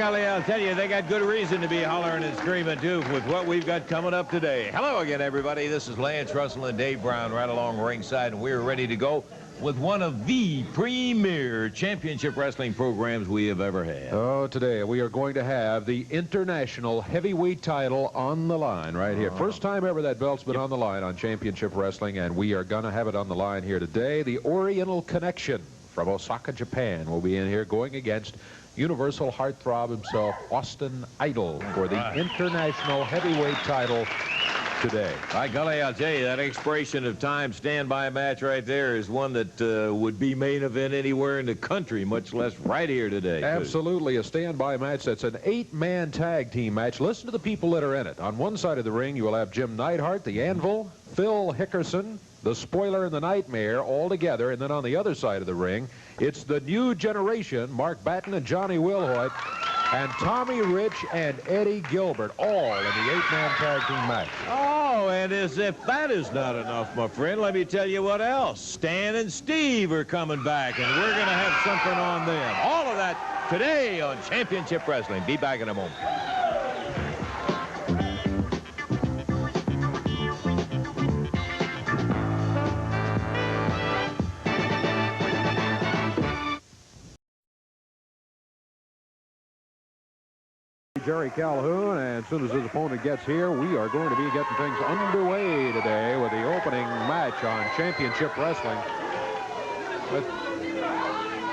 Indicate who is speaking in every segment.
Speaker 1: golly, I'll tell you, they got good reason to be hollering and screaming, too, with what we've got coming up today. Hello again, everybody. This is Lance Russell and Dave Brown right along ringside, and we're ready to go with one of the premier championship wrestling programs we have ever had.
Speaker 2: Oh, today we are going to have the international heavyweight title on the line right here. First time ever that belt's been on the line on championship wrestling, and we are going to have it on the line here today. The Oriental Connection from Osaka, Japan will be in here going against Universal Heartthrob himself, Austin Idol, for the international heavyweight title today. By golly, I'll tell you, that expiration of time standby match right there is one that would be main event anywhere in the country, much less right here today. Absolutely, a standby match that's an 8-man tag team match. Listen to the people that are in it. On one side of the ring, you will have Jim Neidhart, the Anvil, Phil Hickerson, the Spoiler and the Nightmare all together, and then on the other side of the ring, it's the new generation, Mark Batten and Johnny Wilhoit, and Tommy Rich and Eddie Gilbert, all in the 8-man tag team match. Oh, and as if that is not enough, my friend, let me tell you what else. Stan and Steve are coming back, and we're going to have something on them. All of that today on Championship Wrestling. Be back in a moment. Jerry Calhoun, and as soon as his opponent gets here, we are going to be getting things underway today with the opening match on Championship Wrestling. With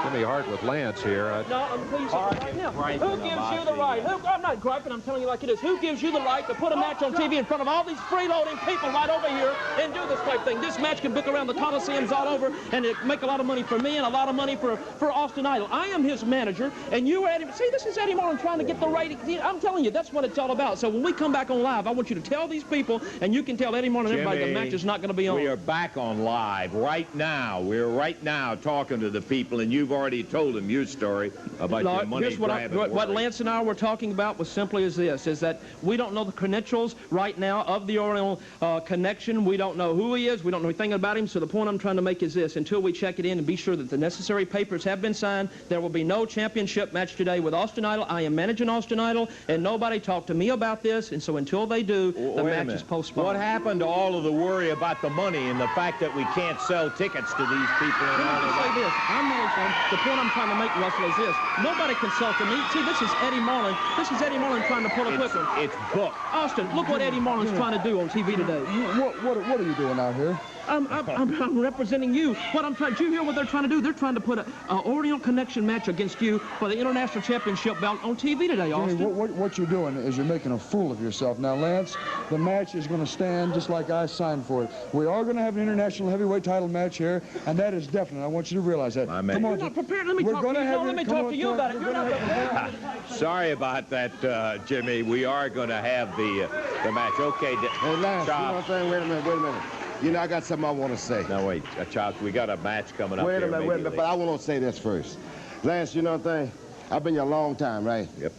Speaker 2: Jimmy Hart with Lance here.
Speaker 3: No, I'm pleased right now. Who gives you the right? I'm not griping, I'm telling you like it is. Who gives you the right to put a match on TV in front of all these freeloading people right over here and do this type thing? This match can book around the Coliseums all over and it make a lot of money for me and a lot of money for Austin Idol. I am his manager, and you are Eddie. See, this is Eddie Marlin trying to get the ratings. I'm telling you, that's what it's all about. So when we come back on live, I want you to tell these people, and you can tell Eddie Marlin and everybody the match is not going to be on.
Speaker 1: We are back on live right now. We're right now talking to the people, and you've already told them your story about your money grabbing.
Speaker 3: What Lance and I were talking about was simply as this, is that we don't know the credentials right now of the Oriental Connection. We don't know who he is. We don't know anything about him. So the point I'm trying to make is this. Until we check it in and be sure that the necessary papers have been signed, there will be no championship match today with Austin Idol. I am managing Austin Idol, and nobody talked to me about this. And so until they do, the match is postponed.
Speaker 1: What happened to all of the worry about the money and the fact that we can't sell tickets to these people?
Speaker 3: And all of that? Say this. I'm managing. The point I'm trying to make, Russell, is this. Nobody consulted me. See, this is Eddie Marlin. This is Eddie Marlin trying to pull a quick one.
Speaker 1: It's booked.
Speaker 3: Austin, look what Eddie Marlin's trying to do on TV today.
Speaker 4: What are you doing out here?
Speaker 3: I'm representing you. Did you hear what they're trying to do? They're trying to put an Oriental Connection match against you for the International Championship belt on TV today, Austin.
Speaker 4: Jimmy, what you're doing is you're making a fool of yourself. Now, Lance, the match is going to stand just like I signed for it. We are going to have an international heavyweight title match here, and that is definite. I want you to realize that.
Speaker 1: Come on.
Speaker 3: You're not prepared. Let me talk to you. Let me talk to you about it. You're not prepared.
Speaker 1: Sorry about that, Jimmy. We are going to have the match. Okay.
Speaker 5: Hey, Lance, you know what I'm saying? Wait a minute. You know, I got something I want to say.
Speaker 1: Now, wait, Chops, we got a match coming up.
Speaker 5: Wait a minute, but I want to say this first. Lance, you know what I'm saying? I've been here a long time, right?
Speaker 1: Yep.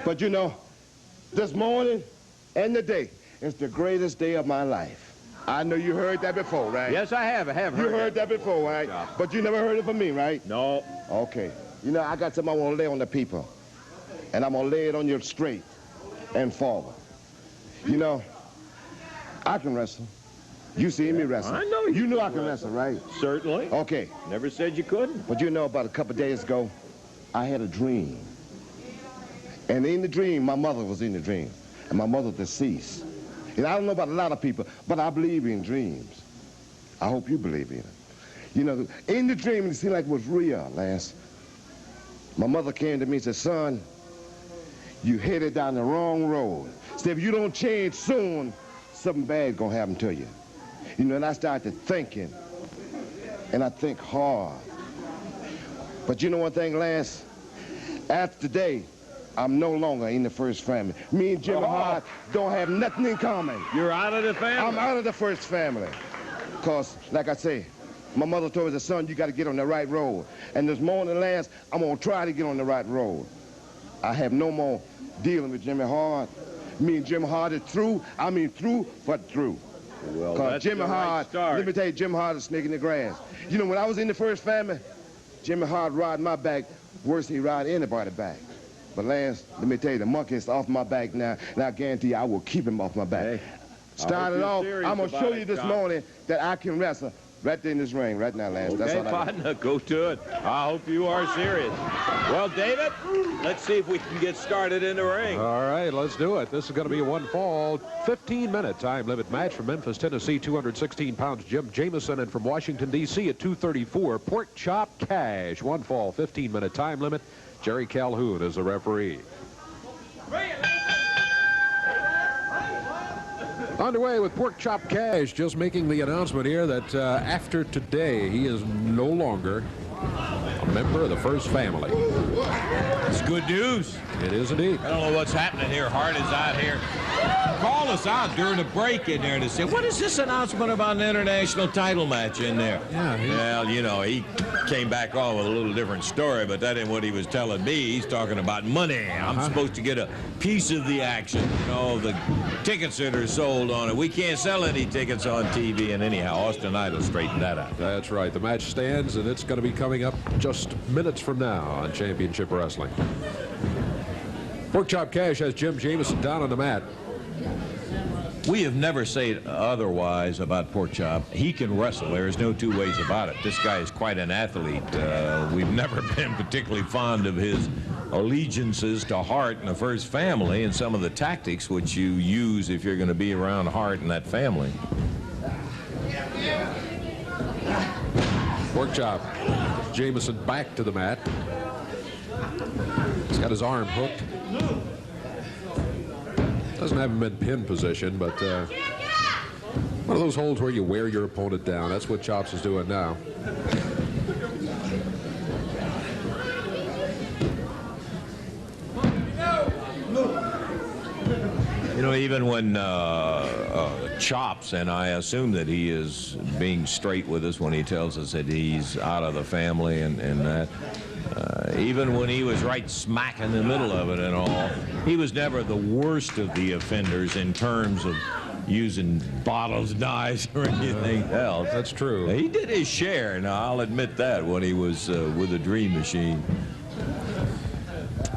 Speaker 5: But you know, this morning and today is the greatest day of my life. I know you heard that before, right?
Speaker 1: Yes, I have.
Speaker 5: You heard that before, right?
Speaker 1: Yeah.
Speaker 5: But you never heard it from me, right?
Speaker 1: No.
Speaker 5: Okay. You know, I got something I want to lay on the people. And I'm going to lay it on you straight and forward. You know, I can wrestle. You see me wrestle.
Speaker 1: I know
Speaker 5: you know I can wrestle, right?
Speaker 1: Certainly.
Speaker 5: Okay.
Speaker 1: Never said you couldn't.
Speaker 5: But you know, about a couple of days ago, I had a dream. And in the dream, my mother was in the dream. And my mother deceased. And I don't know about a lot of people, but I believe in dreams. I hope you believe in it. You know, in the dream, it seemed like it was real, Lance. My mother came to me and said, son, you headed down the wrong road. Said, if you don't change soon, something bad gonna happen to you. You know, and I started thinking, and I think hard. But you know one thing, Lance? After today, I'm no longer in the first family. Me and Jimmy Hart don't have nothing in common.
Speaker 1: You're out of the family?
Speaker 5: I'm out of the first family. Because, like I say, my mother told me, son, you got to get on the right road. And this morning, Lance, I'm going to try to get on the right road. I have no more dealing with Jimmy Hart. Me and Jimmy Hart is through. I mean through, but through.
Speaker 1: Well, that's
Speaker 5: Jimmy Hart, let me tell you, Jimmy Hart is a snake in the grass. You know, when I was in the first family, Jimmy Hart ride my back worse than he ride anybody's back. But Lance, let me tell you, the monkey's off my back now, and I guarantee you I will keep him off my back.
Speaker 1: Hey,
Speaker 5: Started off, I'm going to show you this morning that I can wrestle right there in this ring right now, Lance. That's
Speaker 1: okay,
Speaker 5: all I
Speaker 1: partner, go to it. I hope you are serious. Well, David, let's see if we can get started in the ring.
Speaker 2: All right, let's do it. This is going to be a one-fall, 15-minute time limit match from Memphis, Tennessee, 216 pounds, Jim Jameison, and from Washington, D.C. at 234, Porkchop Cash. One fall, 15-minute time limit. Jerry Calhoun is the referee. Underway with Porkchop Cash, just making the announcement here that after today, he is no longer a member of the First Family.
Speaker 1: It's good news.
Speaker 2: It is indeed.
Speaker 1: I don't know what's happening here. Hart is out here. Call us out during the break in there to say, what is this announcement about an international title match in there?
Speaker 2: Yeah.
Speaker 1: Well, you know, he came back on with a little different story, but that ain't what he was telling me. He's talking about money. I'm supposed to get a piece of the action. You know, the tickets that are sold on it. We can't sell any tickets on TV, and anyhow, Austin Idol straightened that out.
Speaker 2: That's right. The match stands, and it's going to be coming up just minutes from now on Championship Wrestling. Porkchop Cash has Jim Jameison down on the mat.
Speaker 1: We have never said otherwise about Porkchop. He can wrestle. There's no two ways about it. This guy is quite an athlete. We've never been particularly fond of his allegiances to Hart and the First Family and some of the tactics which you use if you're going to be around Hart and that family.
Speaker 2: Porkchop. Jameison back to the mat. He's got his arm hooked. Doesn't have him in pin position, but one of those holds where you wear your opponent down. That's what Chops is doing now.
Speaker 1: You know, even when Chops, and I assume that he is being straight with us when he tells us that he's out of the family and that, even when he was right smack in the middle of it and all, he was never the worst of the offenders in terms of using bottles, knives, or anything else.
Speaker 2: That's true.
Speaker 1: He did his share, now I'll admit that, when he was with the Dream Machine.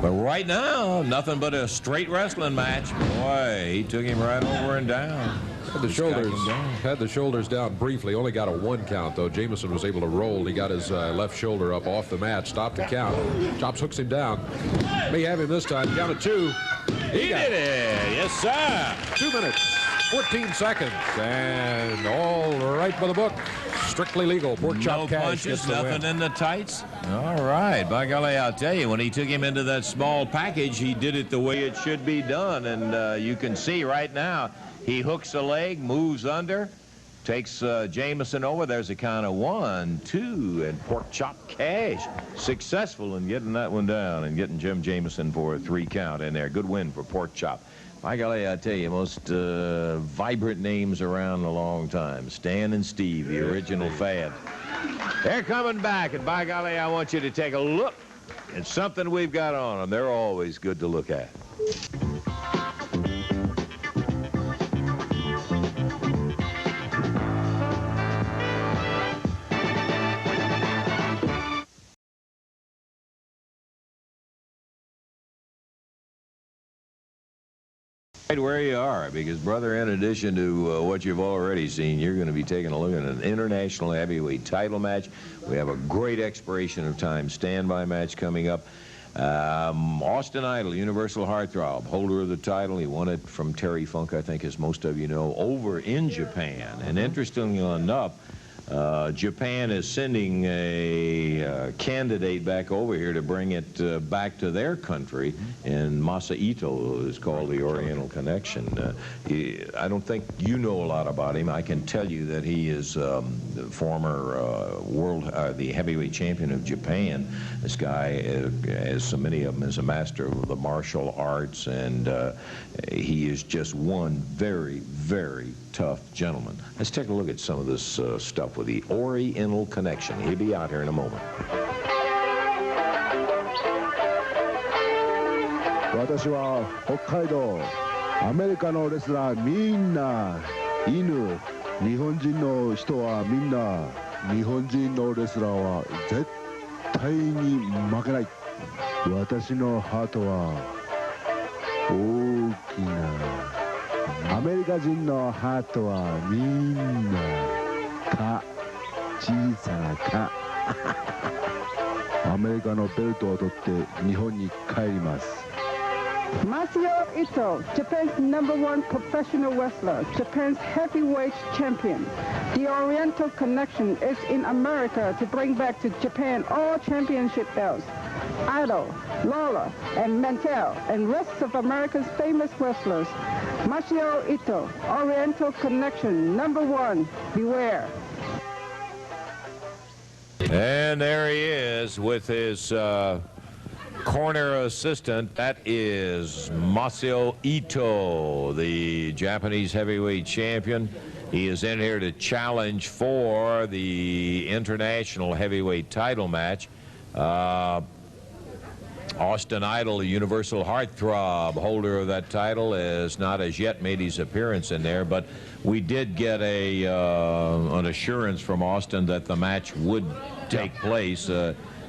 Speaker 1: But right now, nothing but a straight wrestling match. Boy, he took him right over and down.
Speaker 2: Had the shoulders down briefly. Only got a 1 count, though. Jameison was able to roll. He got his left shoulder up off the mat, stopped the count. Chops hooks him down. May have him this time. Count of 2.
Speaker 1: He did it. Yes, sir.
Speaker 2: 2 minutes, 14 seconds, and all right by the book. Strictly legal. Porkchop Cash
Speaker 1: punches,
Speaker 2: gets the
Speaker 1: nothing
Speaker 2: win.
Speaker 1: in the tights. All right. By golly, I'll tell you, when he took him into that small package, he did it the way it should be done. And you can see right now, he hooks a leg, moves under, takes Jameison over. There's a count of 1, 2, and Porkchop Cash successful in getting that one down and getting Jim Jameison for a 3 count in there. Good win for Porkchop. By golly, I tell you, most vibrant names around a long time. Stan and Steve, the original fad. They're coming back, and by golly, I want you to take a look at something we've got on them. They're always good to look at. Right where you are, because, brother, in addition to what you've already seen, you're going to be taking a look at an international heavyweight title match. We have a great expiration of time standby match coming up. Austin Idol, Universal Heartthrob, holder of the title. He won it from Terry Funk, I think, as most of you know, over in Japan. And interestingly enough, Japan is sending a candidate back over here to bring it back to their country, and Masa Ito is called the Oriental Connection. I don't think you know a lot about him. I can tell you that he is the former the heavyweight champion of Japan. This guy, as so many of them, is a master of the martial arts, and he is just one very, very tough gentleman. Let's take a look at some of this stuff with the Oriental Connection. He'll be out here in a moment.
Speaker 6: 私は北海道アメリカのレスラーみんな犬日本人の人はみんな日本人のレスラーは絶対に負けない。私のハートは大きな。アメリカ人のハートはみんなか、小さなか。アメリカのベルトを取って日本に帰ります。
Speaker 7: Masao Ito, Japan's #1 professional wrestler, Japan's heavyweight champion. The Oriental Connection is in America to bring back to Japan all championship belts. Idol, Lawler, and Mantell, and rest of America's famous wrestlers. Masao Ito, Oriental Connection, #1, beware.
Speaker 1: And there he is with his corner assistant. That is Masao Ito, the Japanese heavyweight champion. He is in here to challenge for the international heavyweight title match. Austin Idol, the Universal Heartthrob holder of that title, has not as yet made his appearance in there, but we did get an assurance from Austin that the match would take place.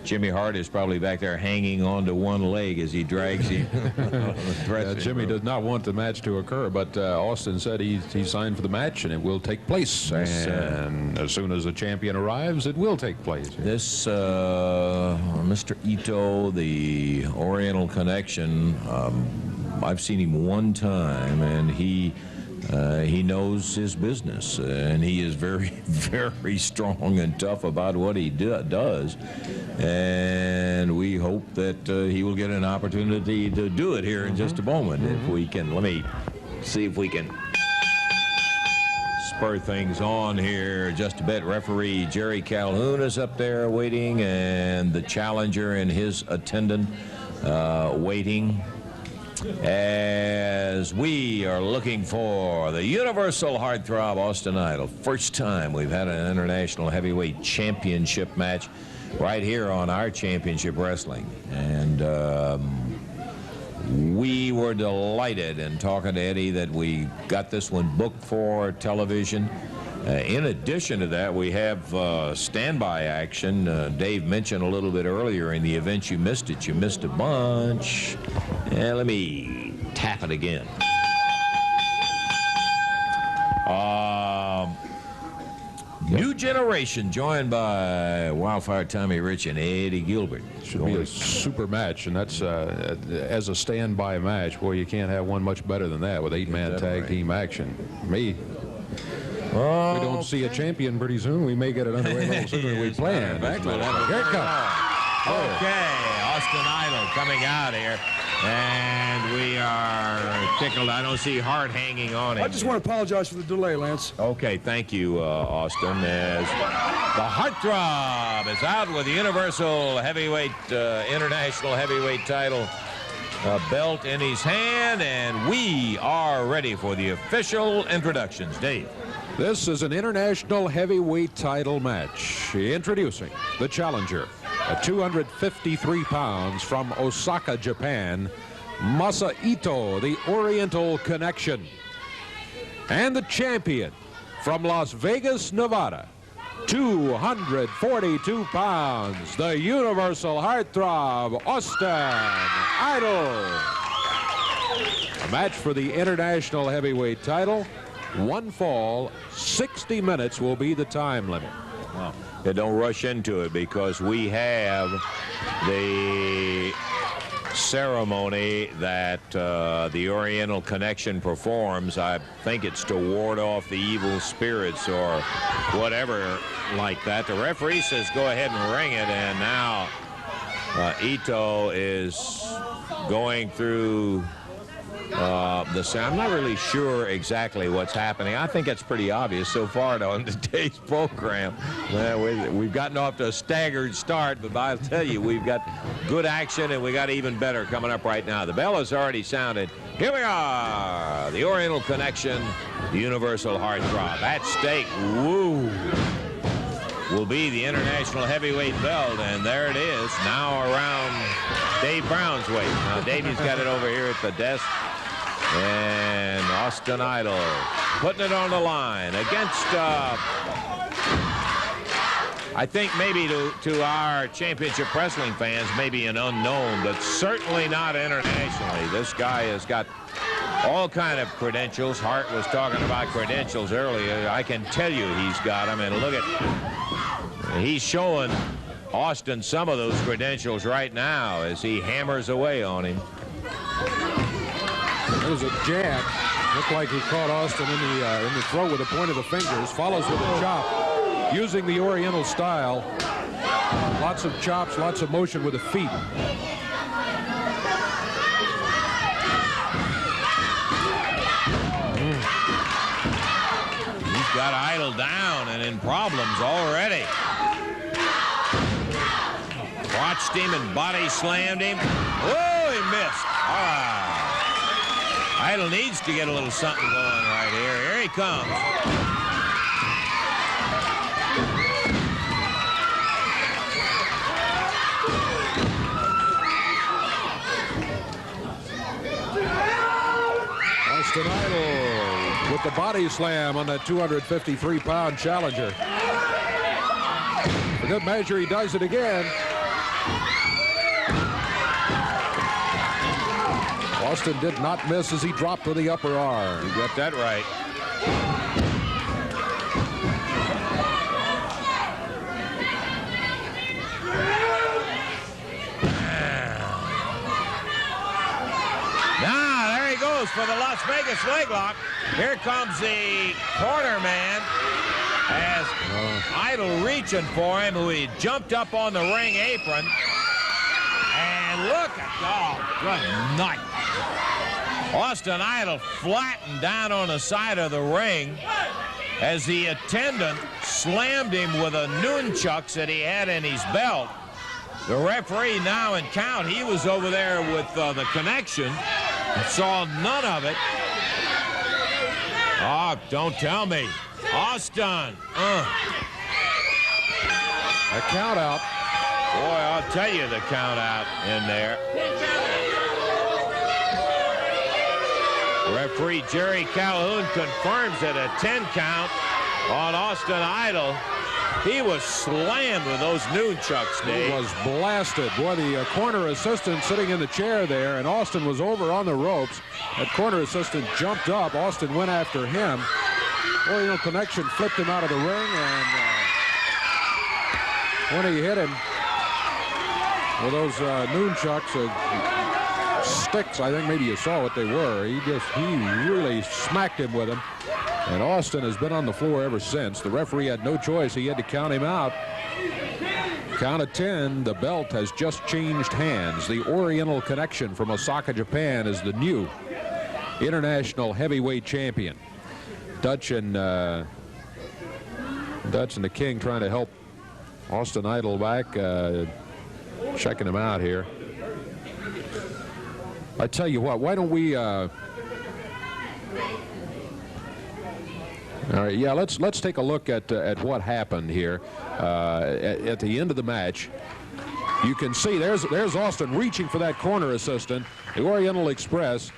Speaker 1: Jimmy Hart is probably back there hanging on to one leg as he drags him.
Speaker 2: Jimmy does not want the match to occur, but Austin said he signed for the match and it will take place. And as soon as the champion arrives, it will take place.
Speaker 1: This Mr. Ito, the Oriental Connection, I've seen him one time, and he knows his business, and he is very, very strong and tough about what he does, and we hope that he will get an opportunity to do it here in just a moment. If we can, let me see if we can spur things on here just a bit. Referee Jerry Calhoun is up there waiting, and the challenger and his attendant waiting, as we are looking for the Universal Heartthrob Austin Idol. First time we've had an international heavyweight championship match right here on our Championship Wrestling. And we were delighted in talking to Eddie that we got this one booked for television. In addition to that, we have standby action. Dave mentioned a little bit earlier, in the event you missed it, you missed a bunch. And let me tap it again. New generation joined by Wildfire Tommy Rich and Eddie Gilbert.
Speaker 2: Should be a super match, and that's as a standby match. Boy, you can't have one much better than that with 8-man tag team action. We don't see a champion pretty soon. We may get it underway a little sooner than we planned. Here it comes.
Speaker 1: Okay, Austin Idol coming out here. And we are tickled. I don't see Hart hanging on him.
Speaker 4: I just want to apologize for the delay, Lance.
Speaker 1: Okay, thank you, Austin. As the Heartthrob is out with the Universal Heavyweight, International Heavyweight title belt in his hand, and we are ready for the official introductions. Dave.
Speaker 2: This is an international heavyweight title match. Introducing the challenger, at 253 pounds, from Osaka, Japan, Masao Ito, the Oriental Connection. And the champion, from Las Vegas, Nevada, 242 pounds, the Universal Heartthrob, Austin Idol. A match for the international heavyweight title. One fall, 60 minutes will be the time limit.
Speaker 1: Wow. Yeah, don't rush into it, because we have the ceremony that the Oriental Connection performs. I think it's to ward off the evil spirits or whatever like that. The referee says go ahead and ring it, and now Ito is going through the sound. I'm not really sure exactly what's happening. I think it's pretty obvious so far on today's program. We've gotten off to a staggered start, but I'll tell you, we've got good action, and we got even better coming up right now. The bell has already sounded. Here we are, the Oriental Connection, the Universal Heartthrob. At stake, woo, will be the international heavyweight belt, and there it is, now around Dave Brown's weight. Now, Davey's got it over here at the desk. And Austin Idol putting it on the line against, I think maybe to our championship wrestling fans, maybe an unknown, but certainly not internationally. This guy has got all kind of credentials. Hart was talking about credentials earlier. I can tell you he's got them. And look at, he's showing Austin some of those credentials right now as he hammers away on him.
Speaker 2: There's a jab. Looked like he caught Austin in the throat with the point of the fingers. Follows with a chop, using the Oriental style. Lots of chops, lots of motion with the feet.
Speaker 1: He's got Idol down and in problems already. Watched him and body slammed him. Oh, he missed. All right. Idol needs to get a little something going right here. Here he comes.
Speaker 2: Austin Idol with the body slam on that 253-pound challenger. For good measure, he does it again. Austin did not miss as he dropped with the upper arm.
Speaker 1: You got that right. Now, there he goes for the Las Vegas leg lock. Here comes the corner man as Idol reaching for him, who he jumped up on the ring apron. And look at, oh, good night. Austin Idol flattened down on the side of the ring as the attendant slammed him with a nunchucks that he had in his belt. The referee now in count. He was over there with the connection. Saw none of it. Oh, don't tell me. Austin. A
Speaker 2: count out.
Speaker 1: Boy, I'll tell you the count out in there. Referee Jerry Calhoun confirms it, a 10 count on Austin Idol. He was slammed with those nunchucks, Dave.
Speaker 2: He was blasted. Boy, the corner assistant sitting in the chair there, and Austin was over on the ropes. That corner assistant jumped up. Austin went after him. Oriental Connection flipped him out of the ring, and when he hit him with those nunchucks, sticks, I think maybe you saw what they were. He really smacked him with them. And Austin has been on the floor ever since. The referee had no choice. He had to count him out. Count of 10. The belt has just changed hands. The Oriental Connection from Osaka, Japan is the new international heavyweight champion. Dutch and the King trying to help Austin Idol back, checking him out here. I tell you what, why don't we all right, yeah, let's take a look at what happened here at the end of the match. You can see there's Austin reaching for that corner assistant. The Oriental Express,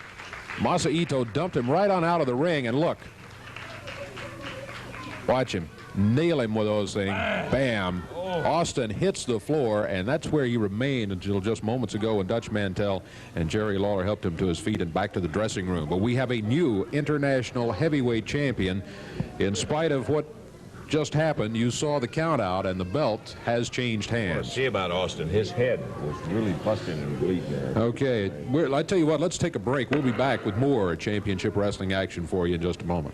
Speaker 2: Masa Ito dumped him right on out of the ring, and look. Watch him. Nail him with those things. Bam. Austin hits the floor, and that's where he remained until just moments ago when Dutch Mantell and Jerry Lawler helped him to his feet and back to the dressing room. But we have a new international heavyweight champion. In spite of what just happened, you saw the count out, and the belt has changed hands.
Speaker 1: See about Austin. His head was really busting and bleeding there.
Speaker 2: Okay. I tell you what, let's take a break. We'll be back with more championship wrestling action for you in just a moment.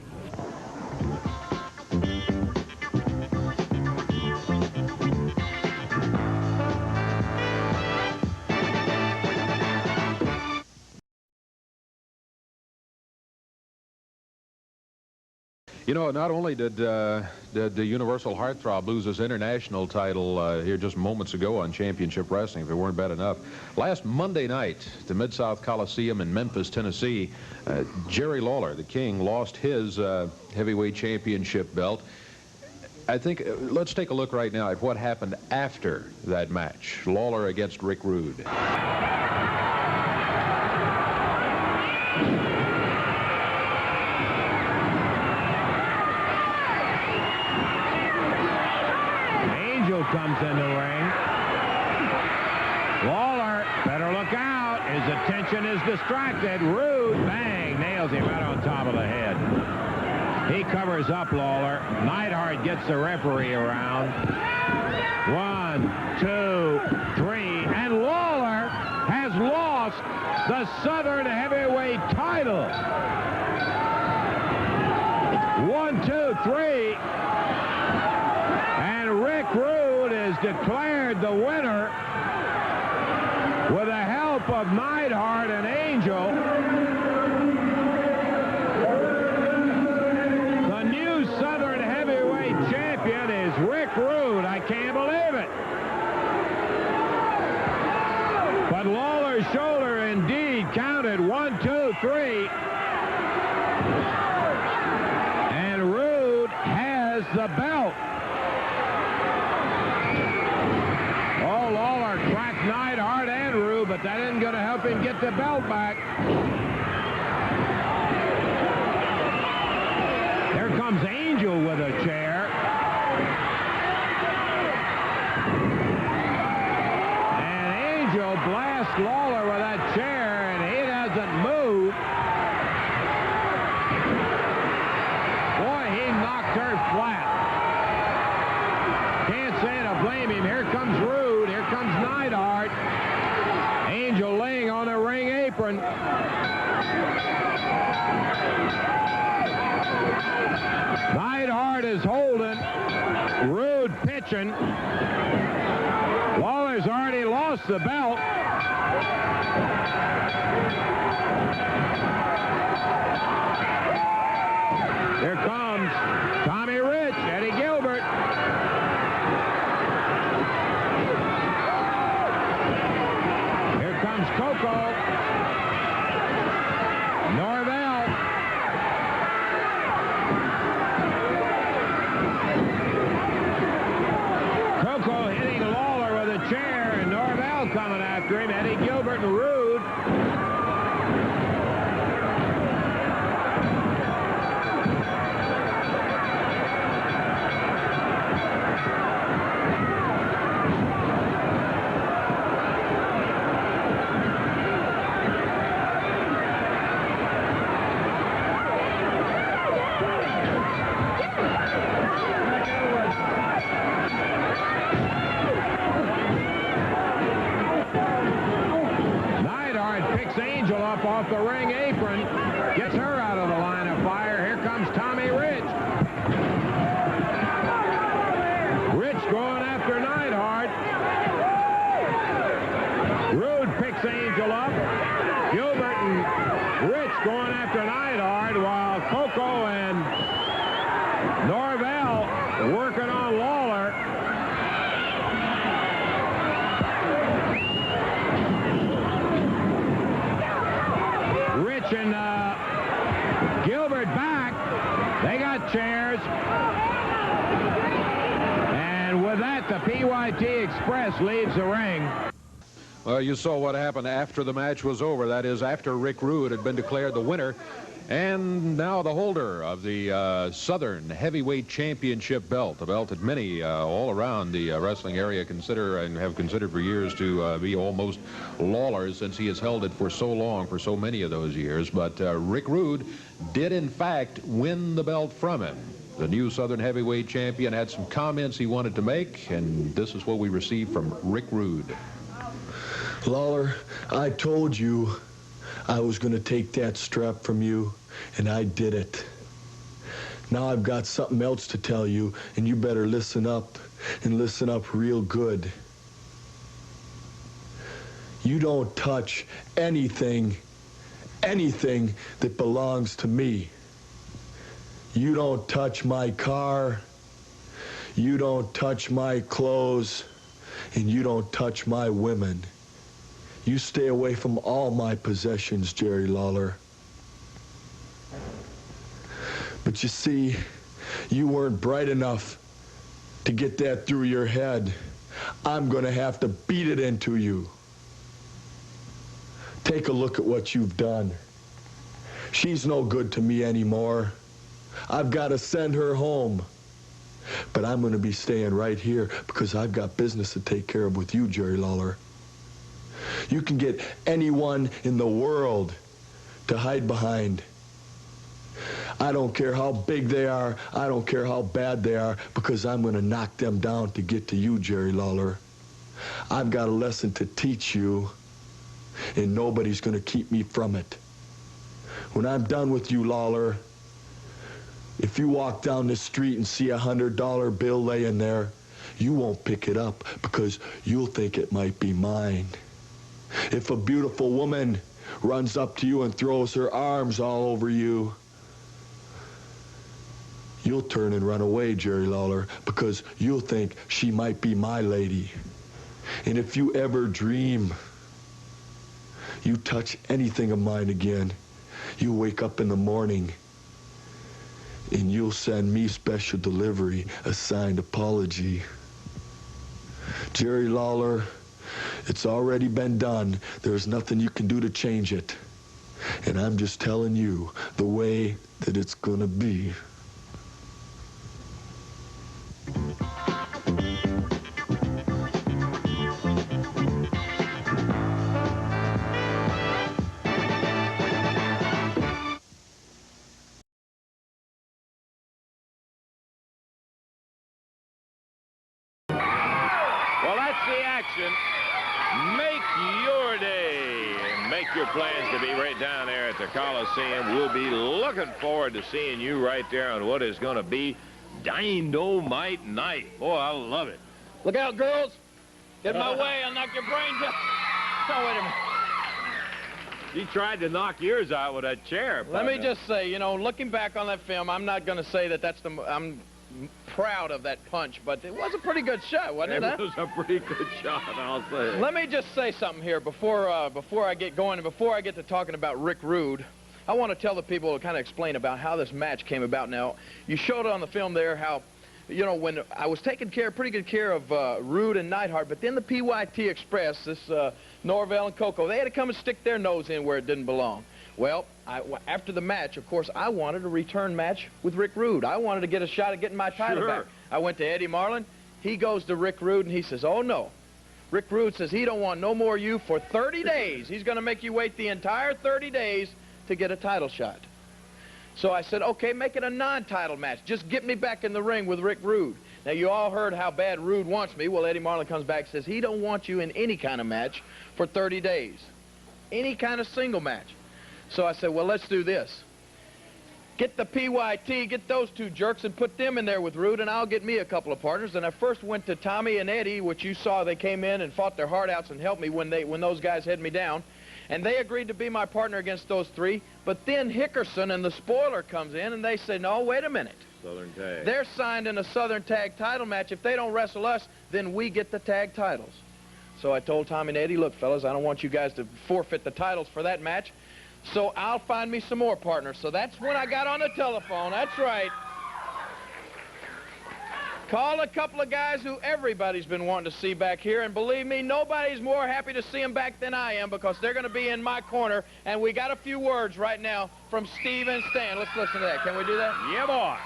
Speaker 2: You know, not only did the Universal Heartthrob lose his international title here just moments ago on Championship Wrestling, if it weren't bad enough, last Monday night, the Mid-South Coliseum in Memphis, Tennessee, Jerry Lawler, the King, lost his heavyweight championship belt. I think, let's take a look right now at what happened after that match. Lawler against Rick Rude.
Speaker 1: Look out. His attention is distracted. Rude, bang, nails him right on top of the head. He covers up Lawler. Neidhart gets the referee around. 1, 2, 3, and Lawler has lost the Southern Heavyweight title. 1, 2, 3. And Rick Rude is declared the winner with the help of Neidhart and Angel. The new Southern Heavyweight champion is Rick Rude. I can't believe it. But Lawler's shoulder indeed counted 1, 2, 3. And Rude has the belt. Oh, Lawler cracked Neidhart and Rude, but that isn't going to help him get the belt back. Here comes Angel with a chair. And Angel blasts Lawler with that chair, and he doesn't move. Boy, he knocked her flat. Can't say to blame him. Here comes Rude. Here comes Neidhart. Angel laying on a ring apron. Neidhart is holding. Rude pitching. Lawler's already lost the belt. Here comes Tommy Rich, Eddie Gilbert. Here comes Coco. Norvell. Coco hitting Lawler with a chair, and Norvell coming after him. Eddie Gilbert and Rude. Angel up off the ring apron, gets her out of the line of fire. Here comes Tommy Rich. Rich going after Neidhart. Rude picks Angel up. Gilbert and Rich going after Neidhart, while Coco and Norvell working on Lawler. Rich and Gilbert back. They got chairs. And with that, the PYT Express leaves the ring.
Speaker 2: Well, you saw what happened after the match was over. That is, after Rick Rude had been declared the winner. And now the holder of the Southern Heavyweight Championship belt, a belt that many all around the wrestling area consider and have considered for years to be almost Lawler's, since he has held it for so long, for so many of those years. But Rick Rude did, in fact, win the belt from him. The new Southern Heavyweight Champion had some comments he wanted to make, and this is what we received from Rick Rude.
Speaker 6: Lawler, I told you I was going to take that strap from you, and I did it. Now I've got something else to tell you, and you better listen up, and listen up real good. You don't touch anything that belongs to me. You don't touch my car, you don't touch my clothes, and you don't touch my women. You stay away from all my possessions, Jerry Lawler. But you see, you weren't bright enough to get that through your head. I'm gonna have to beat it into you. Take a look at what you've done. She's no good to me anymore. I've got to send her home. But I'm gonna be staying right here because I've got business to take care of with you, Jerry Lawler.
Speaker 8: You can get anyone in the world to hide behind. I don't care how big they are. I don't care how bad they are, because I'm going to knock them down to get to you, Jerry Lawler. I've got a lesson to teach you, and nobody's going to keep me from it. When I'm done with you, Lawler, if you walk down the street and see a $100 bill laying there, you won't pick it up because you'll think it might be mine. If a beautiful woman runs up to you and throws her arms all over you, you'll turn and run away, Jerry Lawler, because you'll think she might be my lady. And if you ever dream you touch anything of mine again, you wake up in the morning and you'll send me special delivery, a signed apology. Jerry Lawler, it's already been done. There's nothing you can do to change it. And I'm just telling you the way that it's gonna be.
Speaker 1: Well, that's the action. Make your day. Make your plans to be right down there at the Coliseum. We'll be looking forward to seeing you right there on what is going to be Dynamite Night. Boy, I love it.
Speaker 3: Look out, girls. Get in my way. I'll knock your brains out. Oh, wait a minute.
Speaker 1: He tried to knock yours out with that chair.
Speaker 3: Let me just say, you know, looking back on that film, I'm not going to say that that's the... I'm proud of that punch, but it was a pretty good shot, wasn't it?
Speaker 1: It was a pretty good shot, I'll say.
Speaker 3: Let me just say something here before I get going and before I get to talking about Rick Rude. I want to tell the people to kind of explain about how this match came about. Now, you showed on the film there how, you know, when I was taking pretty good care of Rude and Neidhart, but then the PYT Express, this Norvell and Coco, they had to come and stick their nose in where it didn't belong. Well, after the match, of course, I wanted a return match with Rick Rude. I wanted to get a shot at getting my title back. I went to Eddie Marlin. He goes to Rick Rude, and he says, oh, no. Rick Rude says he don't want no more of you for 30 days. He's going to make you wait the entire 30 days to get a title shot. So I said, okay, make it a non-title match. Just get me back in the ring with Rick Rude. Now, you all heard how bad Rude wants me. Well, Eddie Marlin comes back and says he don't want you in any kind of match for 30 days. Any kind of single match. So I said, well, let's do this. Get the PYT, get those two jerks and put them in there with Rude, and I'll get me a couple of partners. And I first went to Tommy and Eddie, which you saw they came in and fought their heart outs and helped me when those guys had me down. And they agreed to be my partner against those three. But then Hickerson and the Spoiler comes in, and they say, no, wait a minute.
Speaker 1: Southern Tag.
Speaker 3: They're signed in a Southern Tag title match. If they don't wrestle us, then we get the tag titles. So I told Tommy and Eddie, look, fellas, I don't want you guys to forfeit the titles for that match. So I'll find me some more partners. So that's when I got on the telephone. That's right. Called a couple of guys who everybody's been wanting to see back here. And believe me, nobody's more happy to see them back than I am, because they're going to be in my corner. And we got a few words right now from Steve and Stan. Let's listen to that. Can we do that?
Speaker 1: Yeah, boy.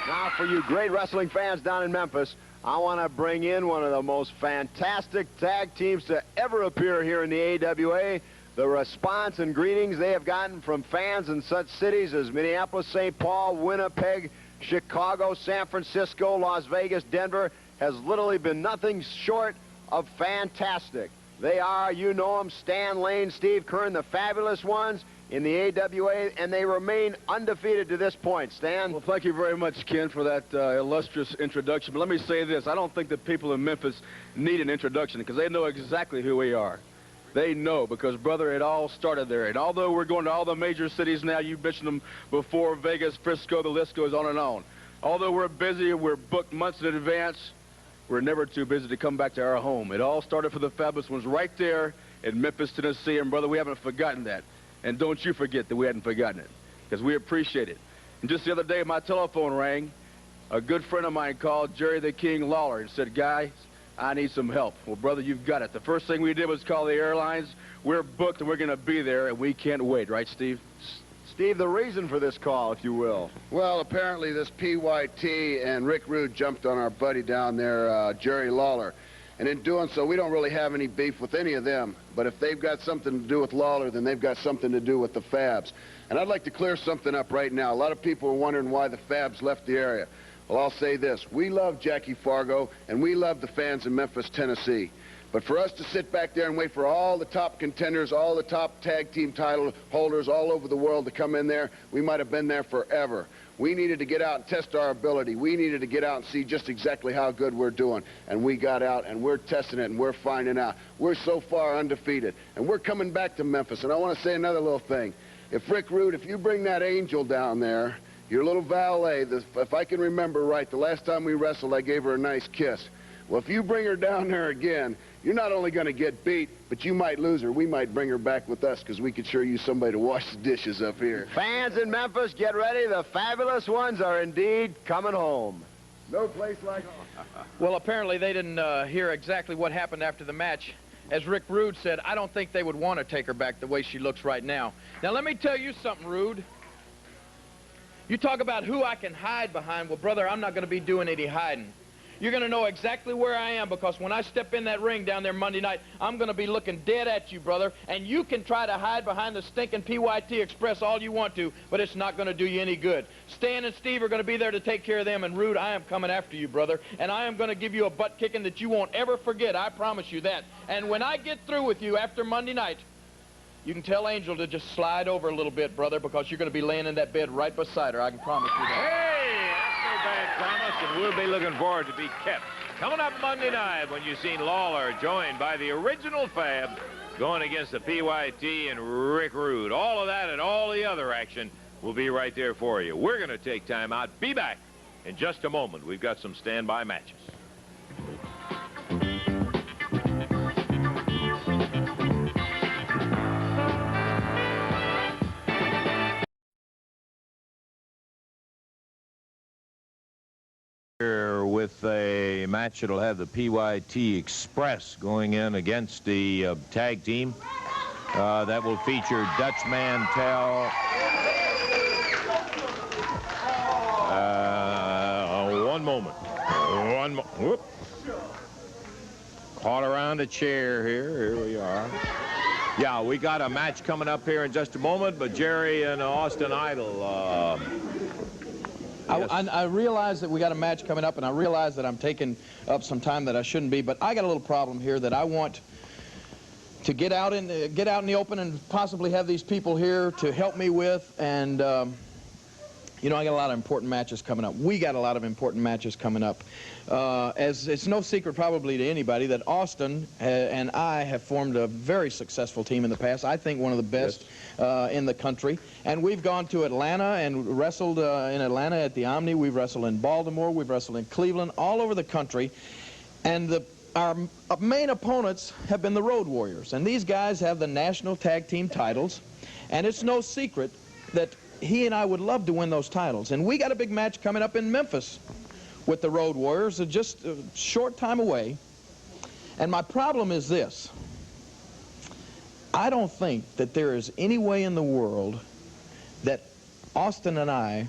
Speaker 9: Now, for you great wrestling fans down in Memphis, I want to bring in one of the most fantastic tag teams to ever appear here in the AWA. The response and greetings they have gotten from fans in such cities as Minneapolis, St. Paul, Winnipeg, Chicago, San Francisco, Las Vegas, Denver has literally been nothing short of fantastic. They are, you know them, Stan Lane, Steve Kern, the fabulous ones in the AWA, and they remain undefeated to this point. Stan?
Speaker 10: Well, thank you very much, Ken, for that illustrious introduction. But let me say this. I don't think the people in Memphis need an introduction, because they know exactly who we are. They know, because, brother, it all started there. And although we're going to all the major cities now, you mentioned them before, Vegas, Frisco, the list goes on and on. Although we're busy, we're booked months in advance, we're never too busy to come back to our home. It all started for the fabulous ones right there in Memphis, Tennessee. And, brother, we haven't forgotten that. And don't you forget that we hadn't forgotten it, because we appreciate it. And just the other day, my telephone rang. A good friend of mine called, Jerry the King Lawler, and said, guy, I need some help. Well, brother, you've got it. The first thing we did was call the airlines. We're booked, and we're going to be there, and we can't wait. Right, Steve?
Speaker 9: Steve, the reason for this call, if you will.
Speaker 11: Well, apparently this PYT and Rick Rude jumped on our buddy down there, Jerry Lawler. And in doing so, we don't really have any beef with any of them. But if they've got something to do with Lawler, then they've got something to do with the Fabs. And I'd like to clear something up right now. A lot of people are wondering why the Fabs left the area. Well, I'll say this. We love Jackie Fargo, and we love the fans in Memphis, Tennessee. But for us to sit back there and wait for all the top contenders, all the top tag team title holders all over the world to come in there, we might have been there forever. We needed to get out and test our ability. We needed to get out and see just exactly how good we're doing. And we got out, and we're testing it, and we're finding out. We're so far undefeated. And we're coming back to Memphis. And I want to say another little thing. If Rick Rude, if you bring that angel down there, your little valet, if I can remember right, the last time we wrestled, I gave her a nice kiss. Well, if you bring her down there again, you're not only going to get beat, but you might lose her. We might bring her back with us because we could sure use somebody to wash the dishes up here.
Speaker 9: Fans in Memphis, get ready. The fabulous ones are indeed coming home.
Speaker 11: No place like home.
Speaker 3: Well, apparently they didn't hear exactly what happened after the match. As Rick Rude said, I don't think they would want to take her back the way she looks right now. Now, let me tell you something, Rude. You talk about who I can hide behind. Well, brother, I'm not going to be doing any hiding. You're going to know exactly where I am, because when I step in that ring down there Monday night, I'm going to be looking dead at you, brother. And you can try to hide behind the stinking PYT Express all you want to, but it's not going to do you any good. Stan and Steve are going to be there to take care of them, and Rude, I am coming after you, brother. And I am going to give you a butt kicking that you won't ever forget. I promise you that. And when I get through with you after Monday night, you can tell Angel to just slide over a little bit, brother, because you're going to be laying in that bed right beside her. I can promise you that.
Speaker 1: Hey, that's no bad promise, and we'll be looking forward to be kept. Coming up Monday night when you've seen Lawler joined by the original Fab going against the PYT and Rick Rude. All of that and all the other action will be right there for you. We're going to take time out. Be back in just a moment. We've got some standby matches. With a match that'll have the PYT Express going in against the tag team. That will feature Dutch Mantell. One moment. Whoop. Caught around a chair here. Here we are. Yeah, we got a match coming up here in just a moment, but Jerry and Austin Idol.
Speaker 3: I realize that we got a match coming up, and I realize that I'm taking up some time that I shouldn't be, but I got a little problem here that I want to get out in the open and possibly have these people here to help me with. And you know, I got a lot of important matches coming up. We got a lot of important matches coming up. As it's no secret probably to anybody that Austin and I have formed a very successful team in the past. I think one of the best in the country. And we've gone to Atlanta and wrestled in Atlanta at the Omni. We've wrestled in Baltimore. We've wrestled in Cleveland, all over the country. And our main opponents have been the Road Warriors. And these guys have the national tag team titles. And it's no secret that he and I would love to win those titles. And we got a big match coming up in Memphis with the Road Warriors, just a short time away. And my problem is this. I don't think that there is any way in the world that Austin and I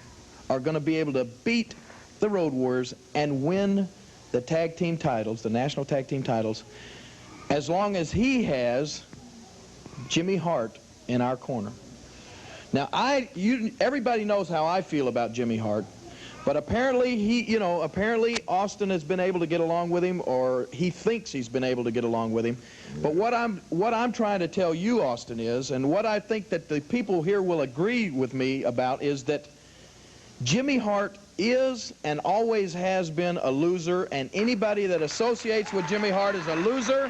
Speaker 3: are going to be able to beat the Road Warriors and win the tag team titles, the national tag team titles, as long as he has Jimmy Hart in our corner. Now, everybody knows how I feel about Jimmy Hart, but apparently apparently Austin has been able to get along with him, or he thinks he's been able to get along with him. But what I'm trying to tell you, Austin, is, and what I think that the people here will agree with me about, is that Jimmy Hart is and always has been a loser, and anybody that associates with Jimmy Hart is a loser.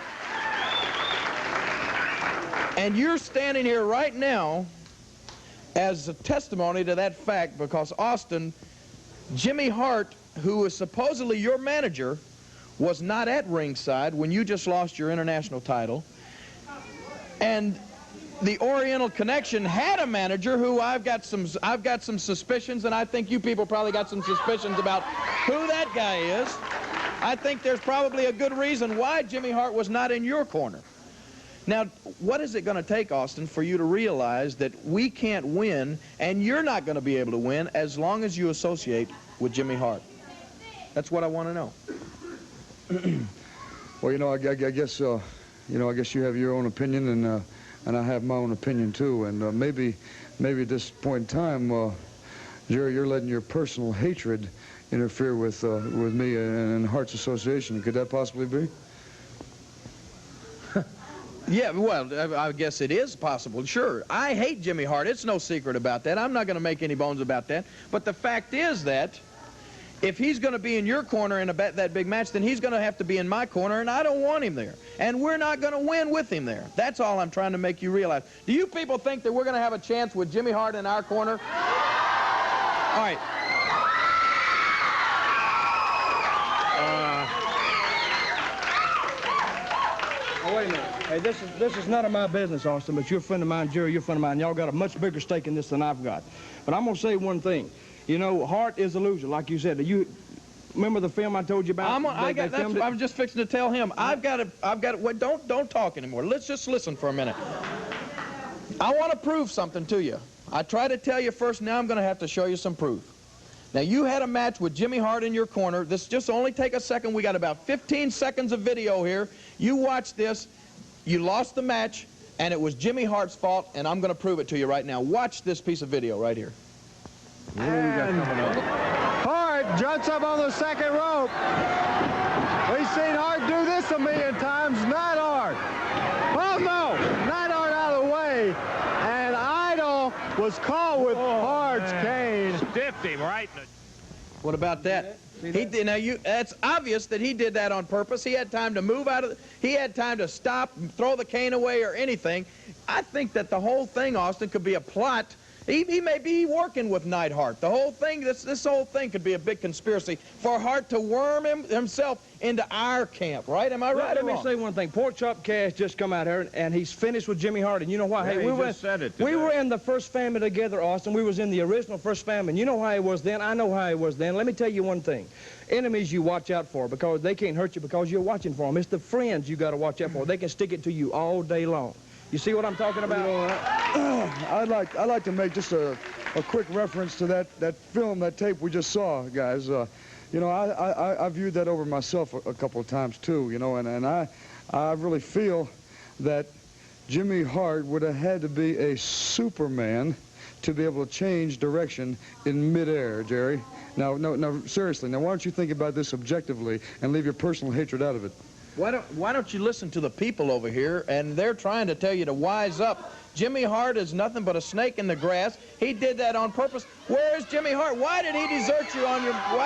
Speaker 3: And you're standing here right now as a testimony to that fact, because Austin, Jimmy Hart, who is supposedly your manager, was not at ringside when you just lost your international title. And the Oriental Connection had a manager who I've got some suspicions, and I think you people probably got some suspicions about who that guy is. I think there's probably a good reason why Jimmy Hart was not in your corner. Now, what is it going to take, Austin, for you to realize that we can't win, and you're not going to be able to win as long as you associate with Jimmy Hart? That's what I want to know.
Speaker 4: Well, you know, I guess, you know, I guess you have your own opinion, and I have my own opinion too. And maybe at this point in time, Jerry, you're letting your personal hatred interfere with me and Hart's association. Could that possibly be?
Speaker 3: Yeah, well, I guess it is possible, sure. I hate Jimmy Hart. It's no secret about that. I'm not going to make any bones about that. But the fact is that if he's going to be in your corner in that big match, then he's going to have to be in my corner, and I don't want him there. And we're not going to win with him there. That's all I'm trying to make you realize. Do you people think that we're going to have a chance with Jimmy Hart in our corner? All right.
Speaker 4: Oh, wait a minute. Hey, this is none of my business, Austin, but you're a friend of mine, Jerry, you're a friend of mine. Y'all got a much bigger stake in this than I've got. But I'm going to say one thing. You know, Hart is a loser, like you said. You remember the film I told you about?
Speaker 3: I was just fixing to tell him. I've got it. Well, don't talk anymore. Let's just listen for a minute. I want to prove something to you. I tried to tell you first, now I'm going to have to show you some proof. Now, you had a match with Jimmy Hart in your corner. This just only take a second. We got about 15 seconds of video here. You watch this. You lost the match, and it was Jimmy Hart's fault, and I'm going to prove it to you right now. Watch this piece of video right here.
Speaker 12: And Hart jumps up on the second rope. We've seen Hart do this a million times. Neidhart. Oh, no. Neidhart out of the way. And Idol was caught with Hart's cane.
Speaker 1: Stiffed him right in the...
Speaker 3: What about that? That's obvious that he did that on purpose. He had time to move out of he had time to stop, throw the cane away or anything. I think that the whole thing, Austin, could be a plot. He may be working with Neidhart. The whole thing, this whole thing could be a big conspiracy for Hart to worm himself into our camp, right? Am I right or wrong?
Speaker 4: Let me say one thing. Porkchop Cash just come out here, and he's finished with Jimmy Hart. And you know why?
Speaker 1: Yeah,
Speaker 4: hey, we were in the first family together, Austin. We was in the original first family. And you know how it was then. I know how it was then. Let me tell you one thing. Enemies you watch out for because they can't hurt you because you're watching for them. It's the friends you got to watch out for. They can stick it to you all day long. You see what I'm talking about? You know, I'd like to make just a quick reference to that film, that tape we just saw, guys. You know, I viewed that over myself a couple of times too. You know, and I really feel that Jimmy Hart would have had to be a Superman to be able to change direction in midair, Jerry. Now, no, seriously. Now, why don't you think about this objectively and leave your personal hatred out of it?
Speaker 3: Why don't you listen to the people over here, and they're trying to tell you to wise up. Jimmy Hart is nothing but a snake in the grass. He did that on purpose. Where is Jimmy Hart? Why did he desert you on your match?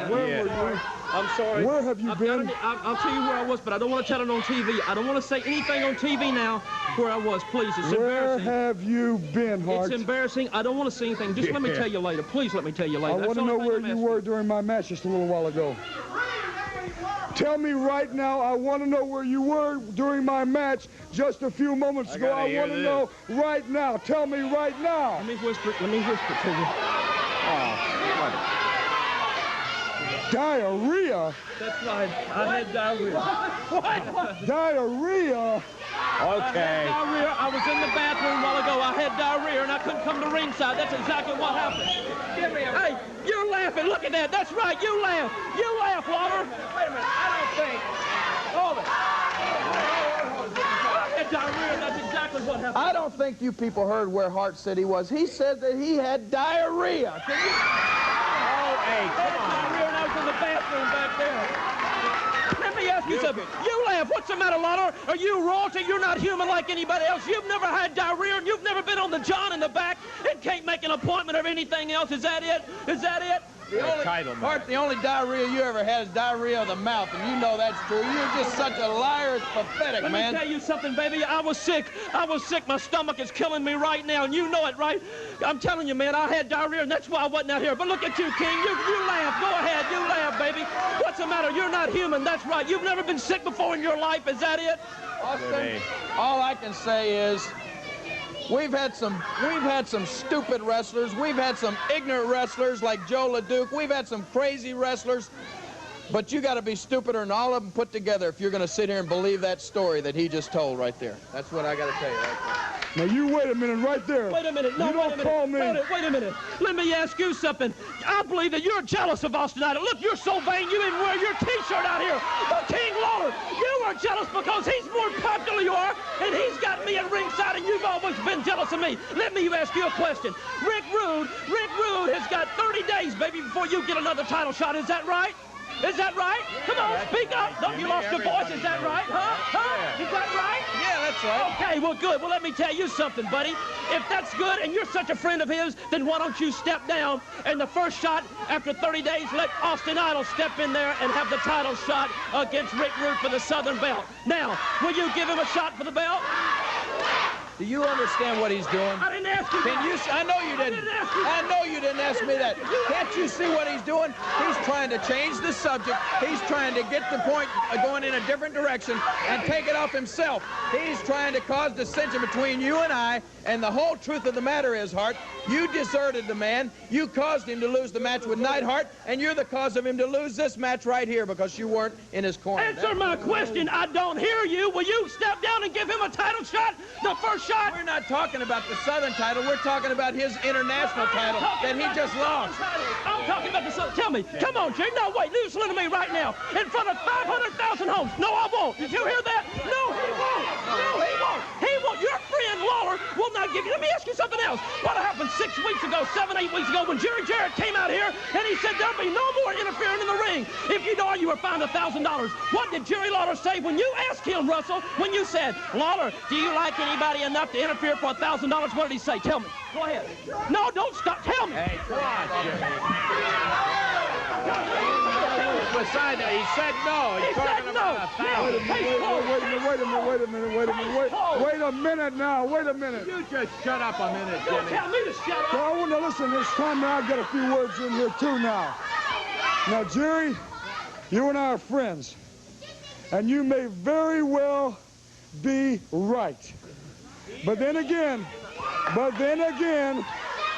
Speaker 4: Where were you?
Speaker 3: I'm sorry.
Speaker 4: Where have you been?
Speaker 3: I'll tell you where I was, but I don't want to tell it on TV. I don't want to say anything on TV now where I was, please. It's embarrassing.
Speaker 4: Where have you been, Hart?
Speaker 3: It's embarrassing. I don't want to say anything. Just let me tell you later. Please let me tell you later.
Speaker 4: I want to know where you were during my match just a little while ago. Tell me right now. I want to know where you were during my match just a few moments ago. I want to know right now. Tell me right now.
Speaker 3: Let me whisper to you.
Speaker 4: Diarrhea?
Speaker 3: That's right. I had diarrhea.
Speaker 4: What? Diarrhea?
Speaker 1: Okay.
Speaker 3: Diarrhea. I was in the bathroom a while ago. I had diarrhea and I couldn't come to ringside. That's exactly what happened. Hey, you're laughing. Look at that. That's right. You laugh. You laugh, Walter. Wait a minute. I don't think. Hold it. I had diarrhea. That's exactly what happened. I don't think you people heard where Hart said he was. He said that he had diarrhea. Can you? Oh, hey, come on. Diarrhea and I was in the bathroom back there. Let me ask you something. You laugh. What's the matter, Lawler? Are you royalty? You're not human like anybody else. You've never had diarrhea, and you've never been on the John in the back and can't make an appointment or anything else. Is that it? Is that it? Hart, the only diarrhea you ever had is diarrhea of the mouth, and you know that's true. You're just such a liar. It's pathetic, man. Let me tell you something, baby. I was sick. My stomach is killing me right now, and you know it, right? I'm telling you, man, I had diarrhea, and that's why I wasn't out here. But look at you, King. You laugh. Go ahead. You laugh, baby. What's the matter? You're not human. That's right. You've never been sick before in your life. Is that it? Austin, all I can say is we've had some stupid wrestlers. We've had some ignorant wrestlers like Joe LeDuc. We've had some crazy wrestlers. But you got to be stupider than all of them put together if you're going to sit here and believe that story that he just told right there. That's what I got to tell you right there.
Speaker 12: Now, you wait a minute right there.
Speaker 3: Wait a minute. No,
Speaker 12: you don't call me.
Speaker 3: Wait a minute. Let me ask you something. I believe that you're jealous of Austin Idol. Look, you're so vain, you even wear your T-shirt out here. The King Lawler. You are jealous because he's more popular you are, and he's got me at ringside, and you've always been jealous of me. Let me ask you a question. Rick Rude has got 30 days, baby, before you get another title shot. Is that right? Is that right? Come on, speak up. Don't you lost your voice? Is that right? Huh? Is that right?
Speaker 13: Yeah, that's right.
Speaker 3: Okay, well, good. Well, let me tell you something, buddy. If that's good and you're such a friend of his, then why don't you step down and the first shot after 30 days, let Austin Idol step in there and have the title shot against Rick Rude for the Southern belt. Now, will you give him a shot for the belt?
Speaker 13: Do you understand what he's doing?
Speaker 3: I didn't ask you.
Speaker 13: Can you? I know you didn't. I know you didn't ask me that. Can't you see what he's doing? He's trying to change the subject. He's trying to get the point going in a different direction and take it off himself. He's trying to cause dissension between you and I, and the whole truth of the matter is, Hart, you deserted the man. You caused him to lose the match with Neidhart, and you're the cause of him to lose this match right here because you weren't in his corner.
Speaker 3: Answer my question. I don't hear you. Will you step down and give him a title shot? The first shot?
Speaker 13: We're not talking about the Southern title. We're talking about his international title that he just lost.
Speaker 3: I'm talking about the Southern. Tell me. Come on, Jay. No, wait. Listen to me right now. In front of 500,000 homes. No, I won't. Did you hear that? No, he won't. No, he won't. He won't. Your friend Lawler will not give you. Let me ask you something else. What happened 6 weeks ago, 7, 8 weeks ago, when Jerry Jarrett came out here and he said there'll be no more interfering in the ring if you know you were fined $1,000? What did Jerry Lawler say when you asked him, Russell, when you said, Lawler, do you like anybody enough to interfere for $1,000? What did he say? Tell me. Go ahead. No, don't stop. Tell me.
Speaker 1: Hey, come on, Jimmy. Beside that, he said no. He's talking about
Speaker 12: Wait a minute now. Wait a minute.
Speaker 1: You just shut up a minute,
Speaker 3: Don't
Speaker 1: Jimmy.
Speaker 3: tell me to shut up.
Speaker 12: So, now listen, it's time now I get a few words in here too now. Now, Jerry, you and I are friends. And you may very well be right. But then again,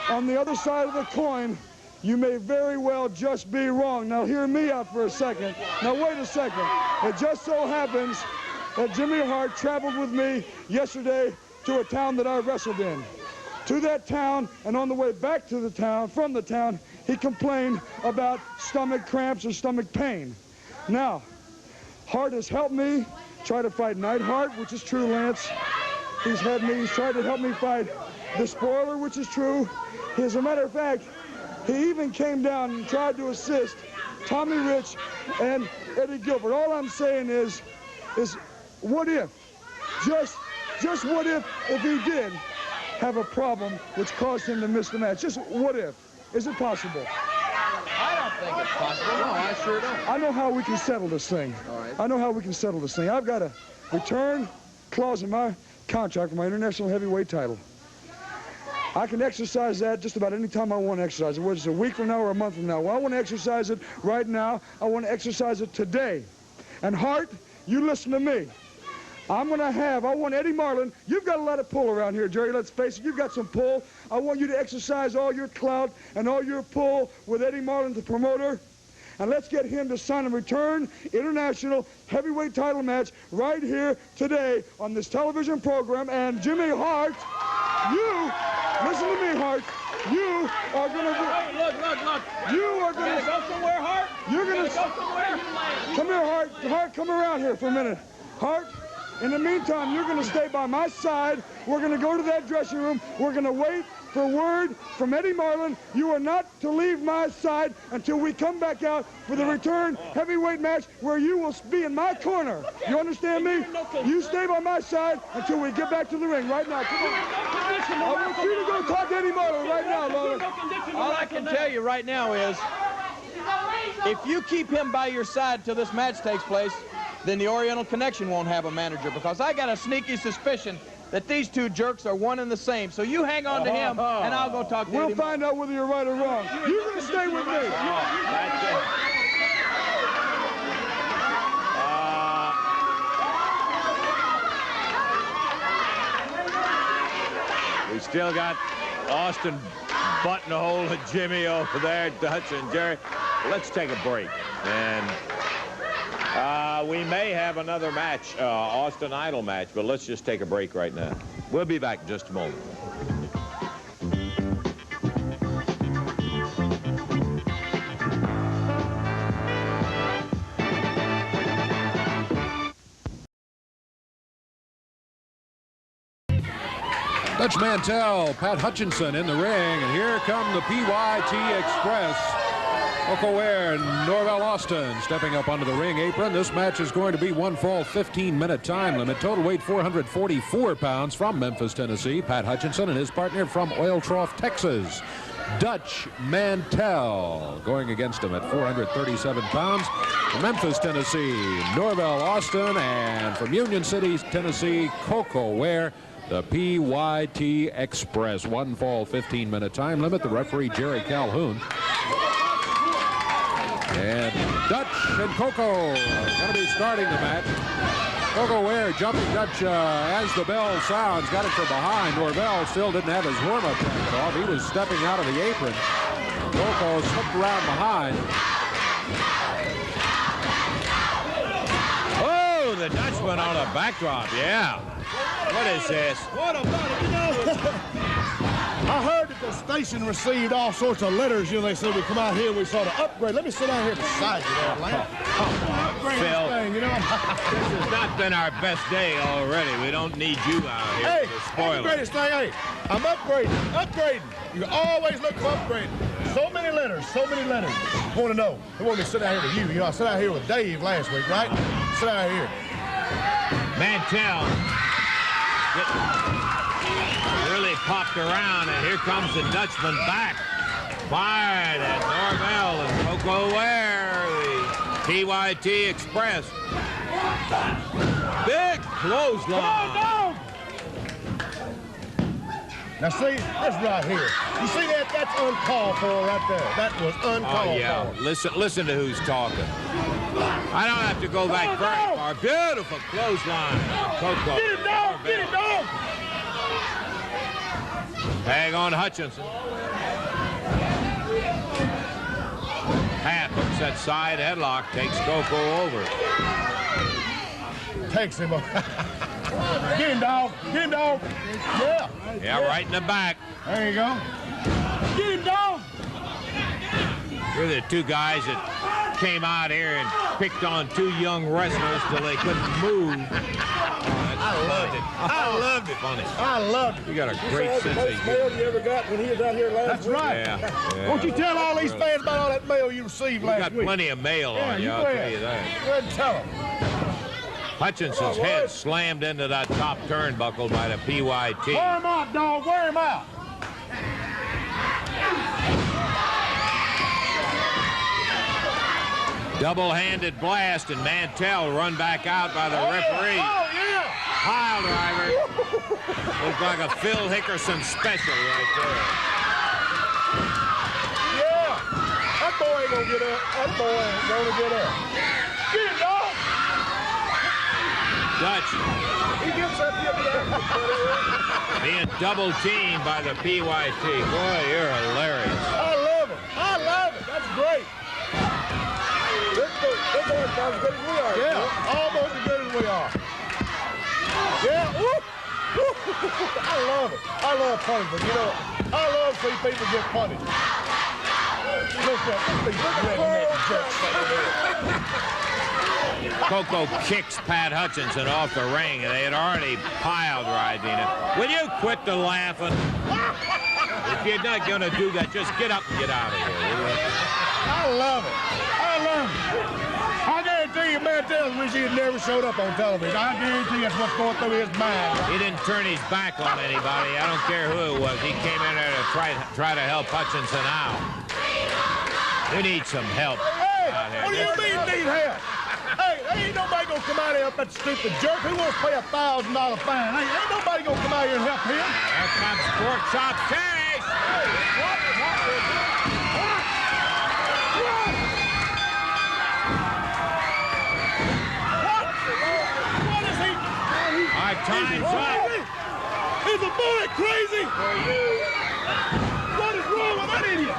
Speaker 12: on the other side of the coin, you may very well just be wrong. Now, hear me out for a second. Now, wait a second. It just so happens that Jimmy Hart traveled with me yesterday to a town that I wrestled in. To that town, and on the way back to the town, from the town, he complained about stomach cramps or stomach pain. Now, Hart has helped me try to fight Neidhart, which is true, Lance. He's tried to help me fight the Spoiler, which is true. As a matter of fact, he even came down and tried to assist Tommy Rich and Eddie Gilbert. All I'm saying is what if, just what if he did have a problem which caused him to miss the match? Just what if? Is it possible?
Speaker 13: I don't think it's possible. No, I sure don't.
Speaker 12: I know how we can settle this thing.
Speaker 13: All right.
Speaker 12: I know how we can settle this thing. I've got a return clause in my contract for my international heavyweight title. I can exercise that just about any time I want to exercise it, whether it's a week from now or a month from now. Well, I want to exercise it right now. I want to exercise it today. And Hart, you listen to me. I want Eddie Marlin. You've got a lot of pull around here, Jerry. Let's face it, you've got some pull. I want you to exercise all your clout and all your pull with Eddie Marlin, the promoter. And let's get him to sign a return international heavyweight title match right here today on this television program. And Jimmy Hart, you, listen to me, Hart, you are going to...
Speaker 3: Look.
Speaker 12: You are going to...
Speaker 3: go somewhere, Hart?
Speaker 12: You're going to...
Speaker 3: Go somewhere?
Speaker 12: Come here, Hart. Hart, come around here for a minute. Hart, in the meantime, you're going to stay by my side. We're going to go to that dressing room. We're going to wait for word from Eddie Marlin. You are not to leave my side until we come back out for the return heavyweight match where you will be in my corner. You understand me? You stay by my side until we get back to the ring right now. Come on. I want you to go talk to Eddie Marlin right now, Lawler.
Speaker 13: All I can tell you right now is, if you keep him by your side till this match takes place, then the Oriental Connection won't have a manager, because I got a sneaky suspicion that these two jerks are one and the same. So you hang on to him, and I'll go talk to him.
Speaker 12: We'll find out whether you're right or wrong. You're going to stay with me.
Speaker 1: That's it. We still got Austin butting a hole of Jimmy over there, Dutch and Jerry. Let's take a break. And we may have another match, Austin Idol match, but let's just take a break right now. We'll be back in just a moment.
Speaker 2: Dutch Mantell, Pat Hutchinson in the ring, and here come the PYT Express. Coco Ware and Norvell Austin stepping up onto the ring apron. This match is going to be one fall 15-minute time limit. Total weight 444 pounds from Memphis, Tennessee. Pat Hutchinson and his partner from Oil Trough, Texas. Dutch Mantell going against him at 437 pounds. From Memphis, Tennessee, Norvell Austin, and from Union City, Tennessee, Coco Ware. The PYT Express. One fall 15-minute time limit. The referee, Jerry Calhoun. And Dutch and Coco are going to be starting the match. Coco Ware jumping Dutch as the bell sounds. Got it from behind. Norvell still didn't have his warm-up jacket off. He was stepping out of the apron. Coco slipped around behind.
Speaker 1: Oh, the Dutchman on a backdrop, yeah. What is this?
Speaker 14: What about it? You know, I heard that the station received all sorts of letters. You know, they said we come out here and we sort of upgrade. Let me sit down here beside you there, Lance. Upgrade
Speaker 1: Phil,
Speaker 14: this thing, you know.
Speaker 1: This has not been our best day already. We don't need you out here to spoil
Speaker 14: the greatest thing. Hey, I'm upgrading. You always look for upgrading. So many letters, so many letters. You want to know? They want me to sit out here with you. You know, I sat out here with Dave last week, right? Sit out here.
Speaker 1: Mantell really popped around, and here comes the Dutchman back. Fired at Norvell and Coco Ware, the PYT Express. Big clothesline.
Speaker 14: Now see, that's right here. You see that? That's uncalled for right there. That was uncalled for.
Speaker 1: Listen to who's talking. I don't have to go back very far. Beautiful clothesline. Coco.
Speaker 14: Get him, dog! Get him, dog!
Speaker 1: Tag on Hutchinson. Pat hooks that side headlock, takes Coco over.
Speaker 14: Takes him over. Get him, dog! Get him, dog! Yeah!
Speaker 1: Yeah, right in the back.
Speaker 14: There you go. Get him, dog!
Speaker 1: You're the two guys that came out here and picked on two young wrestlers till they couldn't move. I loved it. I loved it. Funny.
Speaker 14: I loved it.
Speaker 1: You got a great sense of humor.
Speaker 14: Mail you ever got when he was out here last
Speaker 1: That's
Speaker 14: week?
Speaker 1: right. Yeah.
Speaker 14: Won't you tell all these fans about all that mail you received last week?
Speaker 1: You got plenty of mail on you, I'll tell you that.
Speaker 14: Go ahead and tell them.
Speaker 1: Hutchinson's head slammed into that top turnbuckle by the PYT.
Speaker 14: Wear him out, dog. Wear him out.
Speaker 1: Double-handed blast, and Mantell run back out by the referee.
Speaker 14: Yeah. Oh, yeah.
Speaker 1: Pile driver. Looks like a Phil Hickerson special right there.
Speaker 14: Yeah. That boy ain't gonna get up. That boy ain't gonna get up. Get him, dog.
Speaker 1: Dutch.
Speaker 14: He gets up here.
Speaker 1: Being double teamed by the PYT. Boy, you're hilarious.
Speaker 14: I love it. I love it. That's great. They're going about as good as we are. Yeah, almost as good as we are. Yeah, whoop, whoop. I love it. I love punishment. You know, I love to see people get punished. Look at
Speaker 1: Coco kicks Pat Hutchinson off the ring, and they had already piled Rydina. Will you quit the laughing? If you're not going to do that, just get up and get out of here, will you?
Speaker 14: I love it. I love it. I guarantee you, Mantell wish he had never showed up on television. I guarantee that's what's going through his mind.
Speaker 1: He didn't turn his back on anybody. I don't care who it was. He came in there to try to help Hutchinson out. We need some help.
Speaker 14: Hey,
Speaker 1: out here.
Speaker 14: what do you mean need help? Hey, ain't nobody gonna come out here and help that stupid jerk. Who wants to pay $1,000 fine? Ain't nobody gonna come out here and help him.
Speaker 1: Here comes Porkchop Cash.
Speaker 14: What is he?
Speaker 1: Our time's up.
Speaker 14: Is the boy crazy? What is wrong with that idiot?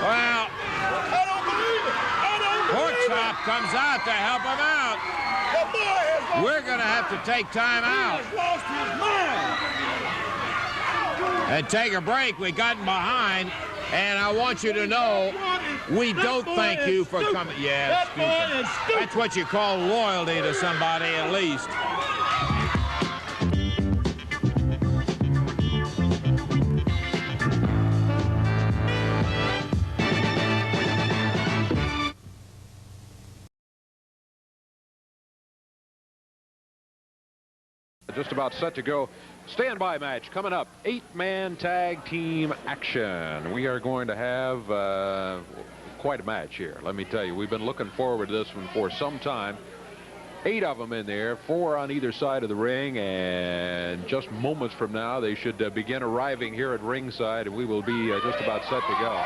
Speaker 1: Well,
Speaker 14: I don't believe it. I don't believe it.
Speaker 1: Porkchop comes out to help him out.
Speaker 14: The boy has
Speaker 1: We're going to have to take time out.
Speaker 3: He has lost his mind.
Speaker 1: And take a break. We've gotten behind. And I want you to know, we don't thank you for coming. Yeah, that's what you call loyalty to somebody, at least.
Speaker 2: Just about set to go. Standby match coming up. 8-man tag team action. We are going to have quite a match here. Let me tell you, we've been looking forward to this one for some time. 8 of them in there, 4 on either side of the ring, and just moments from now they should begin arriving here at ringside, and we will be just about set to go.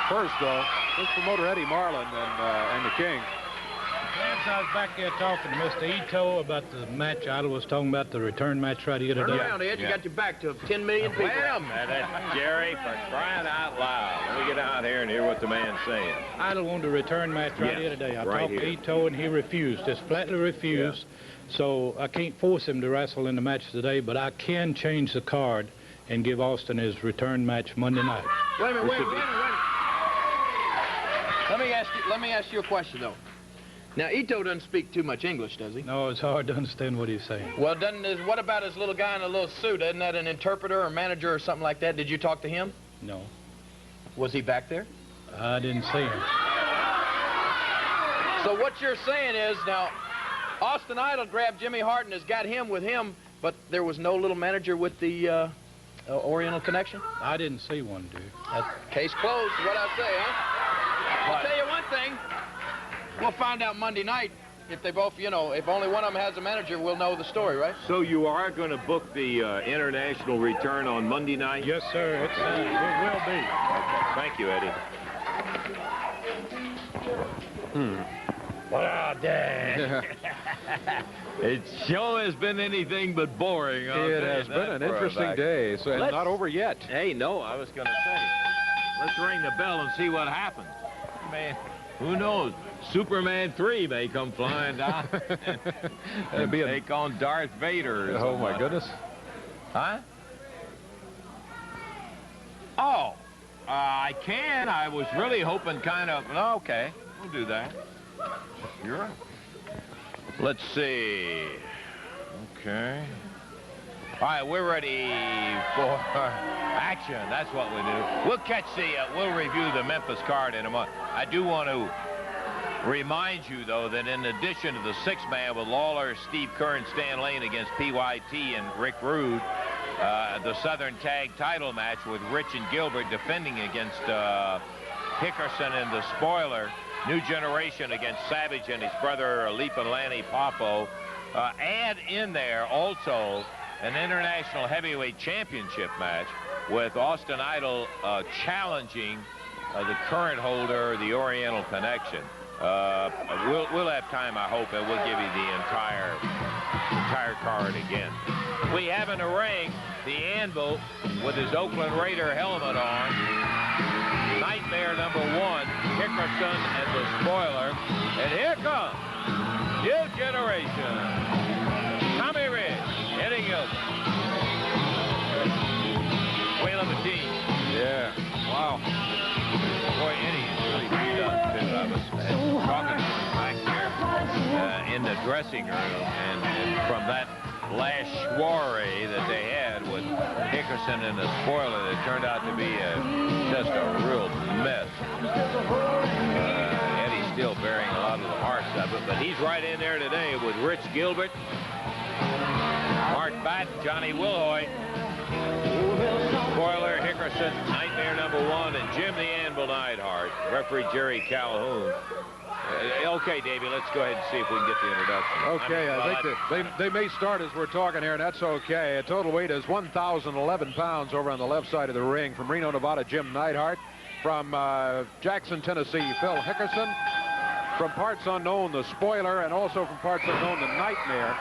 Speaker 2: First, though, this promoter Eddie Marlin and the King.
Speaker 15: Lance, I was back there talking to Mr. Ito about the match. Idle was talking about the return match right here today.
Speaker 13: Turn around, Ed. You got your back to 10 million people.
Speaker 1: Wait a minute, Jerry, for crying out loud. Let me get out here and hear what the man's saying.
Speaker 15: Idle wanted a return match right here today. I talked to Ito, and he refused, just flatly refused. Yeah. So I can't force him to wrestle in the match today, but I can change the card and give Austin his return match Monday night.
Speaker 13: Wait a minute, wait a minute. Let me ask you a question, though. Now, Ito doesn't speak too much English, does he?
Speaker 15: No, it's hard to understand what he's saying.
Speaker 13: Well, what about his little guy in a little suit? Isn't that an interpreter or manager or something like that? Did you talk to him?
Speaker 15: No.
Speaker 13: Was he back there?
Speaker 15: I didn't see him.
Speaker 13: So what you're saying is, now, Austin Idol grabbed Jimmy Hart and has got him with him, but there was no little manager with the Oriental connection?
Speaker 15: I didn't see one, dude.
Speaker 13: Case closed, is what I say, huh? I'll tell you one thing. We'll find out Monday night if they both, you know, if only one of them has a manager, we'll know the story, right?
Speaker 1: So you are going to book the international return on Monday night?
Speaker 15: Yes, sir. It will be.
Speaker 1: Okay. Thank you, Eddie.
Speaker 3: Wow, dang.
Speaker 1: It sure has been anything but boring.
Speaker 2: It has been an interesting day, so it's not over yet.
Speaker 1: Hey, no, I was going to say, let's ring the bell and see what happens. Man, who knows? Superman 3 may come flying down and take on Darth Vader.
Speaker 2: Oh, my goodness.
Speaker 1: Huh? Oh, I can. I was really hoping kind of... Okay, we'll do that. You're right. Let's see. Okay. All right, we're ready for action. That's what we do. We'll we'll review the Memphis card in a month. I do want to remind you, though, that in addition to the 6-man with Lawler, Steve Kerr, and Stan Lane against PYT and Rick Rude, the Southern Tag title match with Rich and Gilbert defending against Hickerson and the Spoiler, New Generation against Savage and his brother Leap and Lanny Popo. Add in there also an International Heavyweight Championship match with Austin Idol challenging the current holder, the Oriental Connection. We'll have time, I hope, and we'll give you the entire card again. We have in the ring the Anvil with his Oakland Raider helmet on. Nightmare number 1, Hickerson and the Spoiler. And here comes New Generation. Tommy Rich, Eddie Gilbert. Waylon Matee.
Speaker 2: Yeah. Wow.
Speaker 1: Boy, Eddie is really beat up. I was talking to him back there in the dressing room, and from that last soiree that they had with Hickerson and the Spoiler, that turned out to be just a real mess. Eddie's still bearing a lot of the marks of it, but he's right in there today with Rich Gilbert, Mark Batt, Johnny Wilhoit, Spoiler, Hickerson, Nightmare number 1, and Jim the Anvil Neidhart, referee Jerry Calhoun. Okay, Davey, let's go ahead and see if we can get the introduction.
Speaker 2: Okay, I think they may start as we're talking here, and that's okay. A total weight is 1,011 pounds over on the left side of the ring. From Reno, Nevada, Jim Neidhart. From Jackson, Tennessee, Phil Hickerson. From parts unknown, the Spoiler, and also from parts unknown, the Nightmare.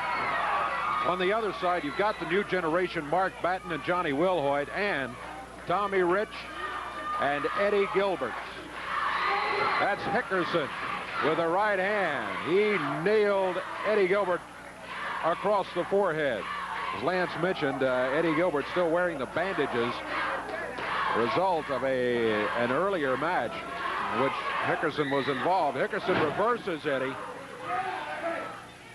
Speaker 2: On the other side, you've got the New Generation, Mark Batten and Johnny Wilhoit, and Tommy Rich and Eddie Gilbert. That's Hickerson with a right hand. He nailed Eddie Gilbert across the forehead. As Lance mentioned, Eddie Gilbert still wearing the bandages, result of an earlier match in which Hickerson was involved. Hickerson reverses Eddie,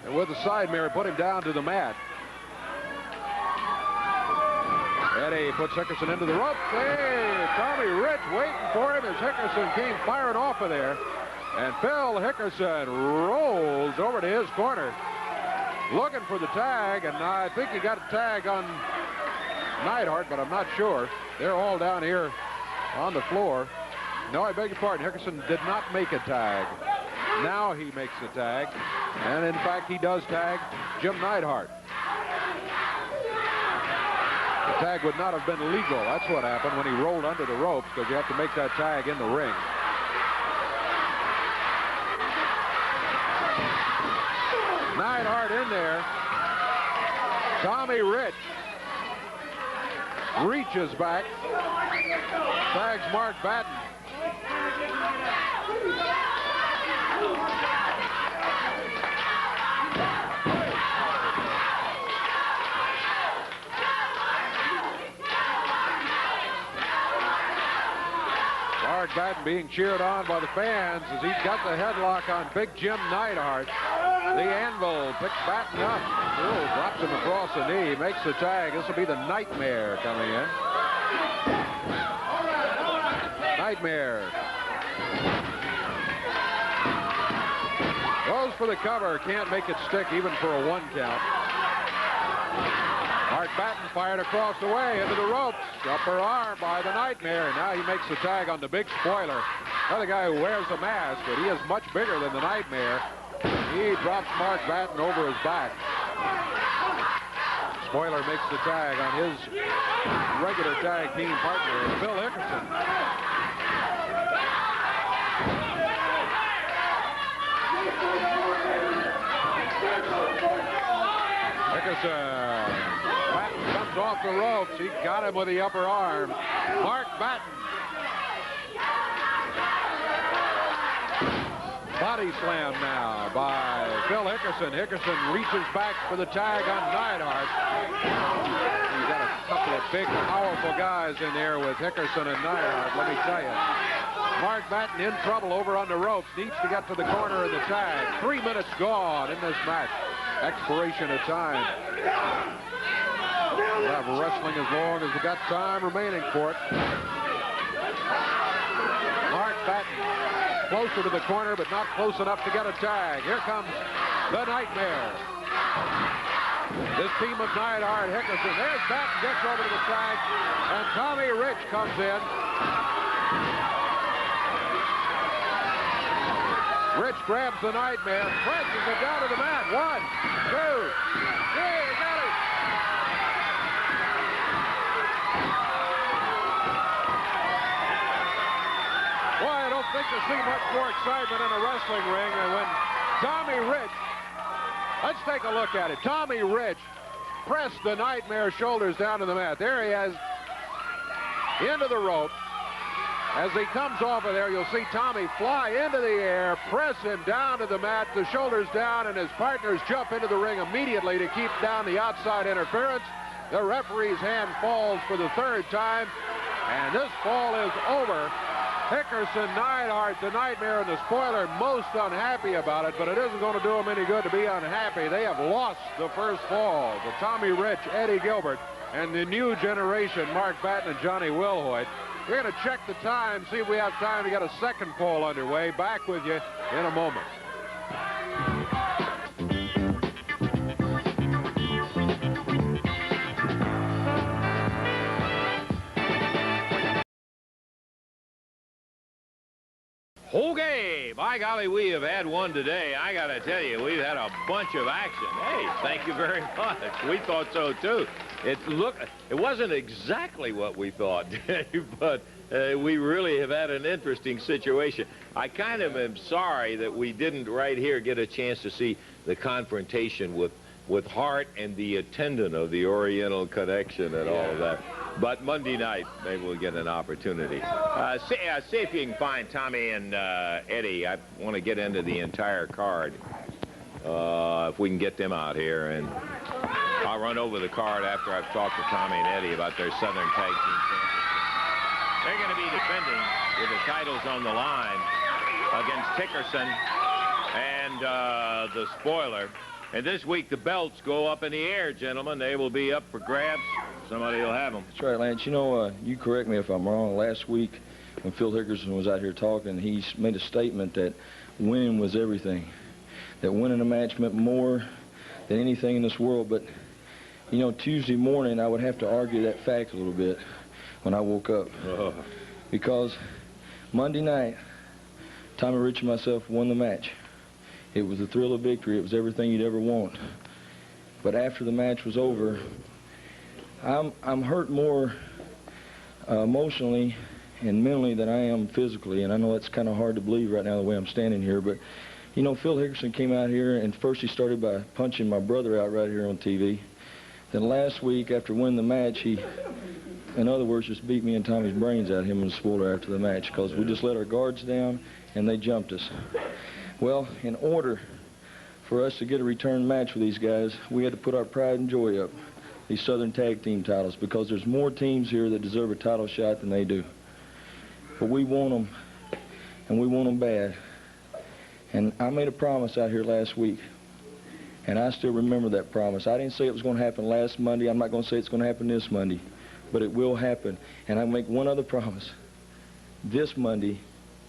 Speaker 2: and with the side mirror put him down to the mat. Eddie puts Hickerson into the ropes. Hey, Tommy Rich waiting for him as Hickerson came firing off of there. And Phil Hickerson rolls over to his corner, looking for the tag, and I think he got a tag on Neidhart, but I'm not sure. They're all down here on the floor. No, I beg your pardon. Hickerson did not make a tag. Now he makes the tag, and in fact, he does tag Jim Neidhart. The tag would not have been legal. That's what happened when he rolled under the ropes, because you have to make that tag in the ring. Neidhart in there. Tommy Rich reaches back, tags Mark Batten. Mark Batten being cheered on by the fans as he's got the headlock on Big Jim Neidhart. The Anvil picks Batten up. Oh, drops him across the knee, makes the tag. This will be the Nightmare coming in. Nightmare goes for the cover, can't make it stick even for a 1 count. Mark Batten fired across the way into the ropes. Upper arm by the Nightmare. Now he makes the tag on the Big Spoiler. Another guy who wears a mask, but he is much bigger than the Nightmare. He drops Mark Batten over his back. Spoiler makes the tag on his regular tag team partner, Phil Hickerson. Hickerson. Batten comes off the ropes. He got him with the upper arm. Mark Batten. Body slam now by Phil Hickerson. Hickerson reaches back for the tag on Neidhart. He's got a couple of big, powerful guys in there with Hickerson and Neidhart, let me tell you. Mark Batten in trouble over on the ropes. Needs to get to the corner of the tag. 3 minutes gone in this match. Expiration of time. We'll have wrestling as long as we got time remaining for it. Mark Batten closer to the corner, but not close enough to get a tag. Here comes the Nightmare. This team of Neidhart, Hickerson. There's Batten, gets over to the tag, and Tommy Rich comes in. Rich grabs the Nightmare, presses it down to the mat. 1, 2, 3, got it. I think to see much more excitement in a wrestling ring than when Tommy Rich, let's take a look at it. Tommy Rich pressed the Nightmare shoulders down to the mat. There he is, into the rope. As he comes off of there, you'll see Tommy fly into the air, press him down to the mat, the shoulders down, and his partners jump into the ring immediately to keep down the outside interference. The referee's hand falls for the 3rd time, and this fall is over. Hickerson, Neidhart, the Nightmare, and the Spoiler most unhappy about it, but it isn't going to do them any good to be unhappy. They have lost the first fall to Tommy Rich, Eddie Gilbert, and the new generation, Mark Batten and Johnny Wilhoit. We're going to check the time, see if we have time to get a second fall underway. Back with you in a moment.
Speaker 1: Okay, by golly, we have had one today. I got to tell you, we've had a bunch of action. Hey, thank you very much. We thought so, too. It wasn't exactly what we thought, but we really have had an interesting situation. I kind of am sorry that we didn't right here get a chance to see the confrontation with Hart and the attendant of the Oriental Connection and all of that. But Monday night, maybe we'll get an opportunity. See if you can find Tommy and Eddie. I want to get into the entire card. if we can get them out here. And I'll run over the card after I've talked to Tommy and Eddie about their Southern Tag Team Championship. They're going to be defending with the titles on the line against Hickerson and the Spoiler. And this week, the belts go up in the air, gentlemen. They will be up for grabs. Somebody will have them.
Speaker 16: That's right, Lance. You know, you correct me if I'm wrong. Last week, when Phil Hickerson was out here talking, he made a statement that winning was everything, that winning a match meant more than anything in this world. But, you know, Tuesday morning, I would have to argue that fact a little bit when I woke up. Because Monday night, Tommy Rich and myself won the match. It was the thrill of victory. It was everything you'd ever want. But after the match was over, I'm hurt more emotionally and mentally than I am physically. And I know that's kind of hard to believe right now the way I'm standing here. But, you know, Phil Hickerson came out here, and first he started by punching my brother out right here on TV. Then last week, after winning the match, he, in other words, just beat me and Tommy's brains out, him and the Spoiler, after the match, because we just let our guards down and they jumped us. Well, in order for us to get a return match with these guys, we had to put our pride and joy up, these Southern Tag Team titles, because there's more teams here that deserve a title shot than they do. But we want them, and we want them bad. And I made a promise out here last week, and I still remember that promise. I didn't say it was going to happen last Monday. I'm not going to say it's going to happen this Monday, but it will happen. And I make one other promise. This Monday,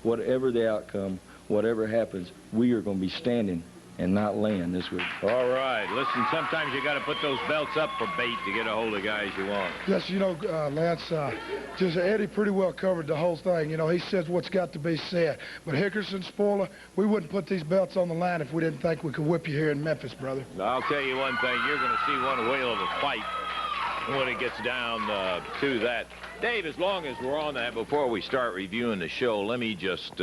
Speaker 16: whatever the outcome, whatever happens, we are going to be standing and not laying this week.
Speaker 1: All right. Listen, sometimes you got to put those belts up for bait to get a hold of guys you want.
Speaker 17: Yes, you know, Lance, just Eddie pretty well covered the whole thing. You know, he says what's got to be said. But Hickerson, Spoiler, we wouldn't put these belts on the line if we didn't think we could whip you here in Memphis, brother.
Speaker 1: I'll tell you one thing. You're going to see one whale of a fight when it gets down to that. Dave, as long as we're on that, before we start reviewing the show, let me just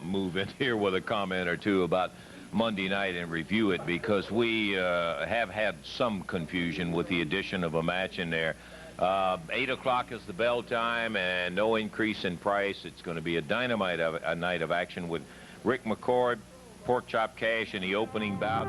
Speaker 1: move in here with a comment or two about Monday night and review it, because we have had some confusion with the addition of a match in there. 8 o'clock is the bell time, and no increase in price. It's going to be a dynamite night of action with Rick McCord, Porkchop Cash in the opening bout.